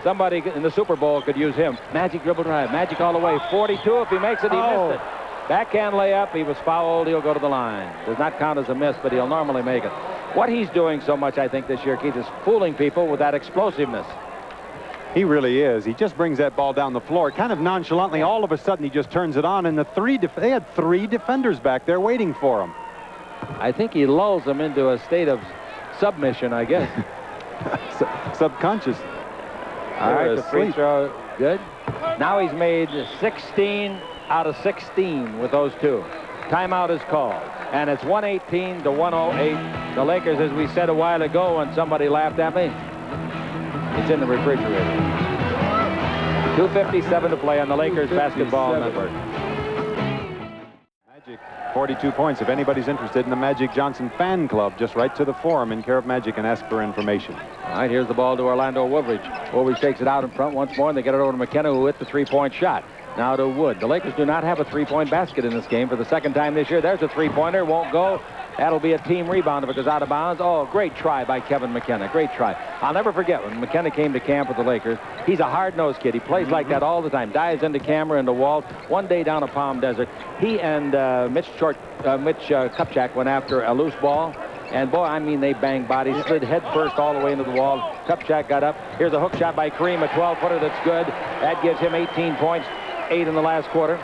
Somebody in the Super Bowl could use him. Magic dribble drive. Magic all the way. 42. If he makes it, he missed it. Backhand layup. He was fouled. He'll go to the line. Does not count as a miss, but he'll normally make it. What he's doing so much, I think, this year, Keith, is fooling people with that explosiveness. He really is. He just brings that ball down the floor kind of nonchalantly. All of a sudden, he just turns it on, and they had 3 defenders back there waiting for him. I think he lulls them into a state of submission, I guess. Subconscious. All right, the free throw, good. Now he's made 16 out of 16 with those 2. Timeout is called, and it's 118 to 108. The Lakers, as we said a while ago when somebody laughed at me, it's in the refrigerator. 2:57 to play on the Lakers Basketball Network. Magic, 42 points. If anybody's interested in the Magic Johnson fan club, just write to the forum in care of Magic and ask for information. All right, here's the ball to Orlando Woodridge. Woodridge takes it out in front once more, and they get it over to McKenna, who hit the three-point shot. Now to Wood. The Lakers do not have a three-point basket in this game for the second time this year. There's a three-pointer. Won't go. That'll be a team rebound if it goes out of bounds. Oh, great try by Kevin McKenna. Great try. I'll never forget when McKenna came to camp with the Lakers. He's a hard-nosed kid. He plays like that all the time. Dives into camera, into walls. One day down at Palm Desert, he and Mitch Kupchak went after a loose ball. And, boy, I mean, they banged bodies, slid head first all the way into the wall. Kupchak got up. Here's a hook shot by Kareem, a 12-footer that's good. That gives him 18 points, 8 in the last quarter.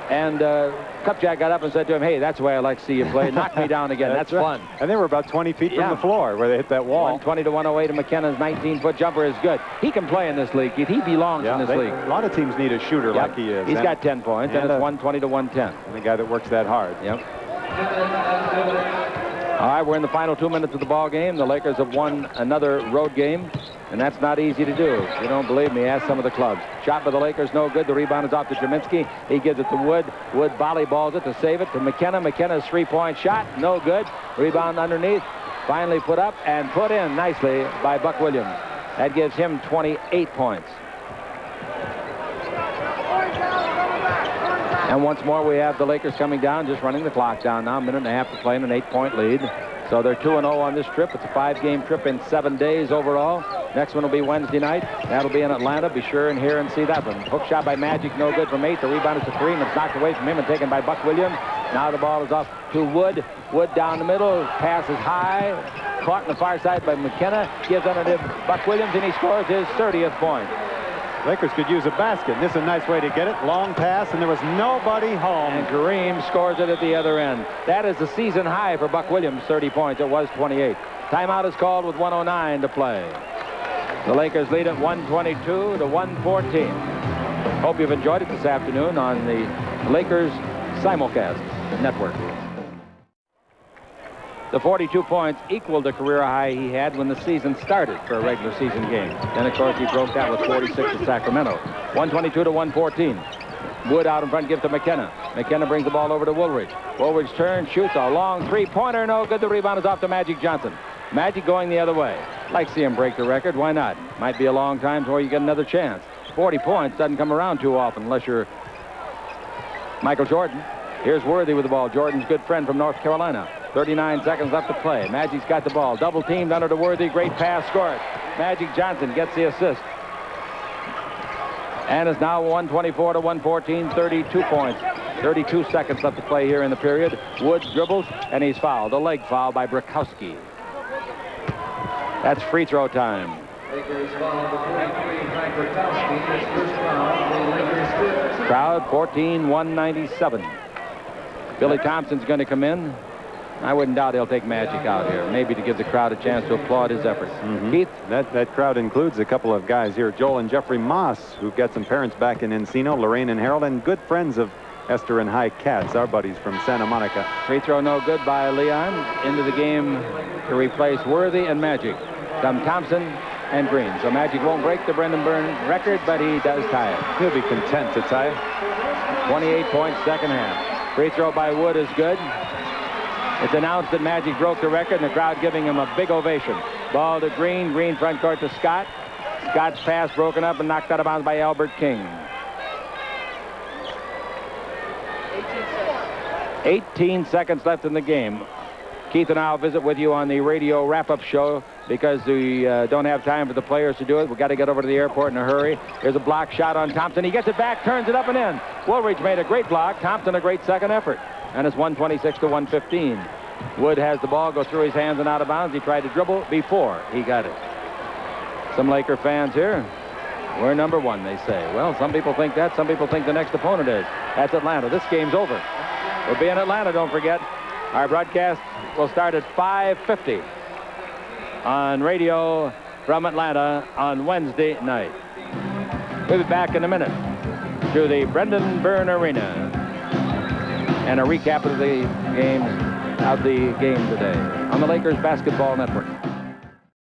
And Kupchak got up and said to him, hey, that's the way I like to see you play. Knock me down again. That's fun. And they were about 20 feet from the floor where they hit that wall. 120 to 108, and McKenna's 19-foot jumper is good. He can play in this league. He belongs in this league. A lot of teams need a shooter like he is. He's got 10 points, and it's 120 to 110. And a guy that works that hard. Yep. All right, we're in the final 2 minutes of the ball game. The Lakers have won another road game, and that's not easy to do. If you don't believe me, ask some of the clubs. Shot by the Lakers, no good. The rebound is off to Jerminski. He gives it to Wood. Wood volleyballs it to save it to McKenna. McKenna's three-point shot, no good. Rebound underneath, finally put up and put in nicely by Buck Williams. That gives him 28 points. And once more, we have the Lakers coming down, just running the clock down now. A minute and a half to play in an 8-point lead. So they're 2-0 on this trip. It's a 5-game trip in 7 days overall. Next one will be Wednesday night. That'll be in Atlanta. Be sure and hear and see that one. Hook shot by Magic, no good from 8. The rebound is to Kareem. It's knocked away from him and taken by Buck Williams. Now the ball is off to Wood. Wood down the middle. Pass is high. Caught on the far side by McKenna. Gives under to Buck Williams, and he scores his 30th point. Lakers could use a basket. This is a nice way to get it. Long pass, and there was nobody home. And Kareem scores it at the other end. That is the season high for Buck Williams, 30 points. It was 28. Timeout is called with 1:09 to play. The Lakers lead at 122 to 114. Hope you've enjoyed it this afternoon on the Lakers Simulcast Network. The 42 points equaled the career high he had when the season started for a regular season game. Then, of course, he broke that with 46 at Sacramento. 122 to 114. Wood out in front, gives to McKenna. McKenna brings the ball over to Woolridge. Woolridge turns, shoots a long three-pointer. No good. The rebound is off to Magic Johnson. Magic going the other way. Like to see him break the record. Why not? Might be a long time before you get another chance. 40 points doesn't come around too often unless you're Michael Jordan. Here's Worthy with the ball. Jordan's good friend from North Carolina. 39 seconds left to play. Magic's got the ball. Double teamed under to Worthy. Great pass, score it. Magic Johnson gets the assist. And it's now 124 to 114, 32 points. 32 seconds left to play here in the period. Woods dribbles, and he's fouled. A leg foul by Brakowski. That's free throw time. Lakers foul the 43 by Brakowski. His first foul, the Lakers fifth. Crowd 14,197. Billy Thompson's going to come in. I wouldn't doubt he'll take Magic out here, maybe to give the crowd a chance to applaud his efforts. Keith? That crowd includes a couple of guys here, Joel and Jeffrey Moss, who've got some parents back in Encino, Lorraine and Harold, and good friends of Esther and High Cats, our buddies from Santa Monica. Free throw no good by Leon. Into the game to replace Worthy and Magic. Come Thompson and Green. So Magic won't break the Brendan Byrne record, but he does tie it. He'll be content to tie it. 28 points second half. Free throw by Wood is good. It's announced that Magic broke the record, and the crowd giving him a big ovation. Ball to Green. Green front court to Scott. Scott's pass broken up and knocked out of bounds by Albert King. 18 seconds left in the game. Keith and I will visit with you on the radio wrap-up show because we don't have time for the players to do it. We've got to get over to the airport in a hurry. Here's a block shot on Thompson. He gets it back, turns it up and in. Woolridge made a great block. Thompson a great second effort. And it's 126 to 115. Wood has the ball, goes through his hands and out of bounds. He tried to dribble before he got it. Some Laker fans here. We're number one, they say. Well, some people think that. Some people think the next opponent is. That's Atlanta. This game's over. We'll be in Atlanta, don't forget. Our broadcast will start at 5:50 on radio from Atlanta on Wednesday night. We'll be back in a minute to the Brendan Byrne Arena and a recap of the game today on the Lakers Basketball Network.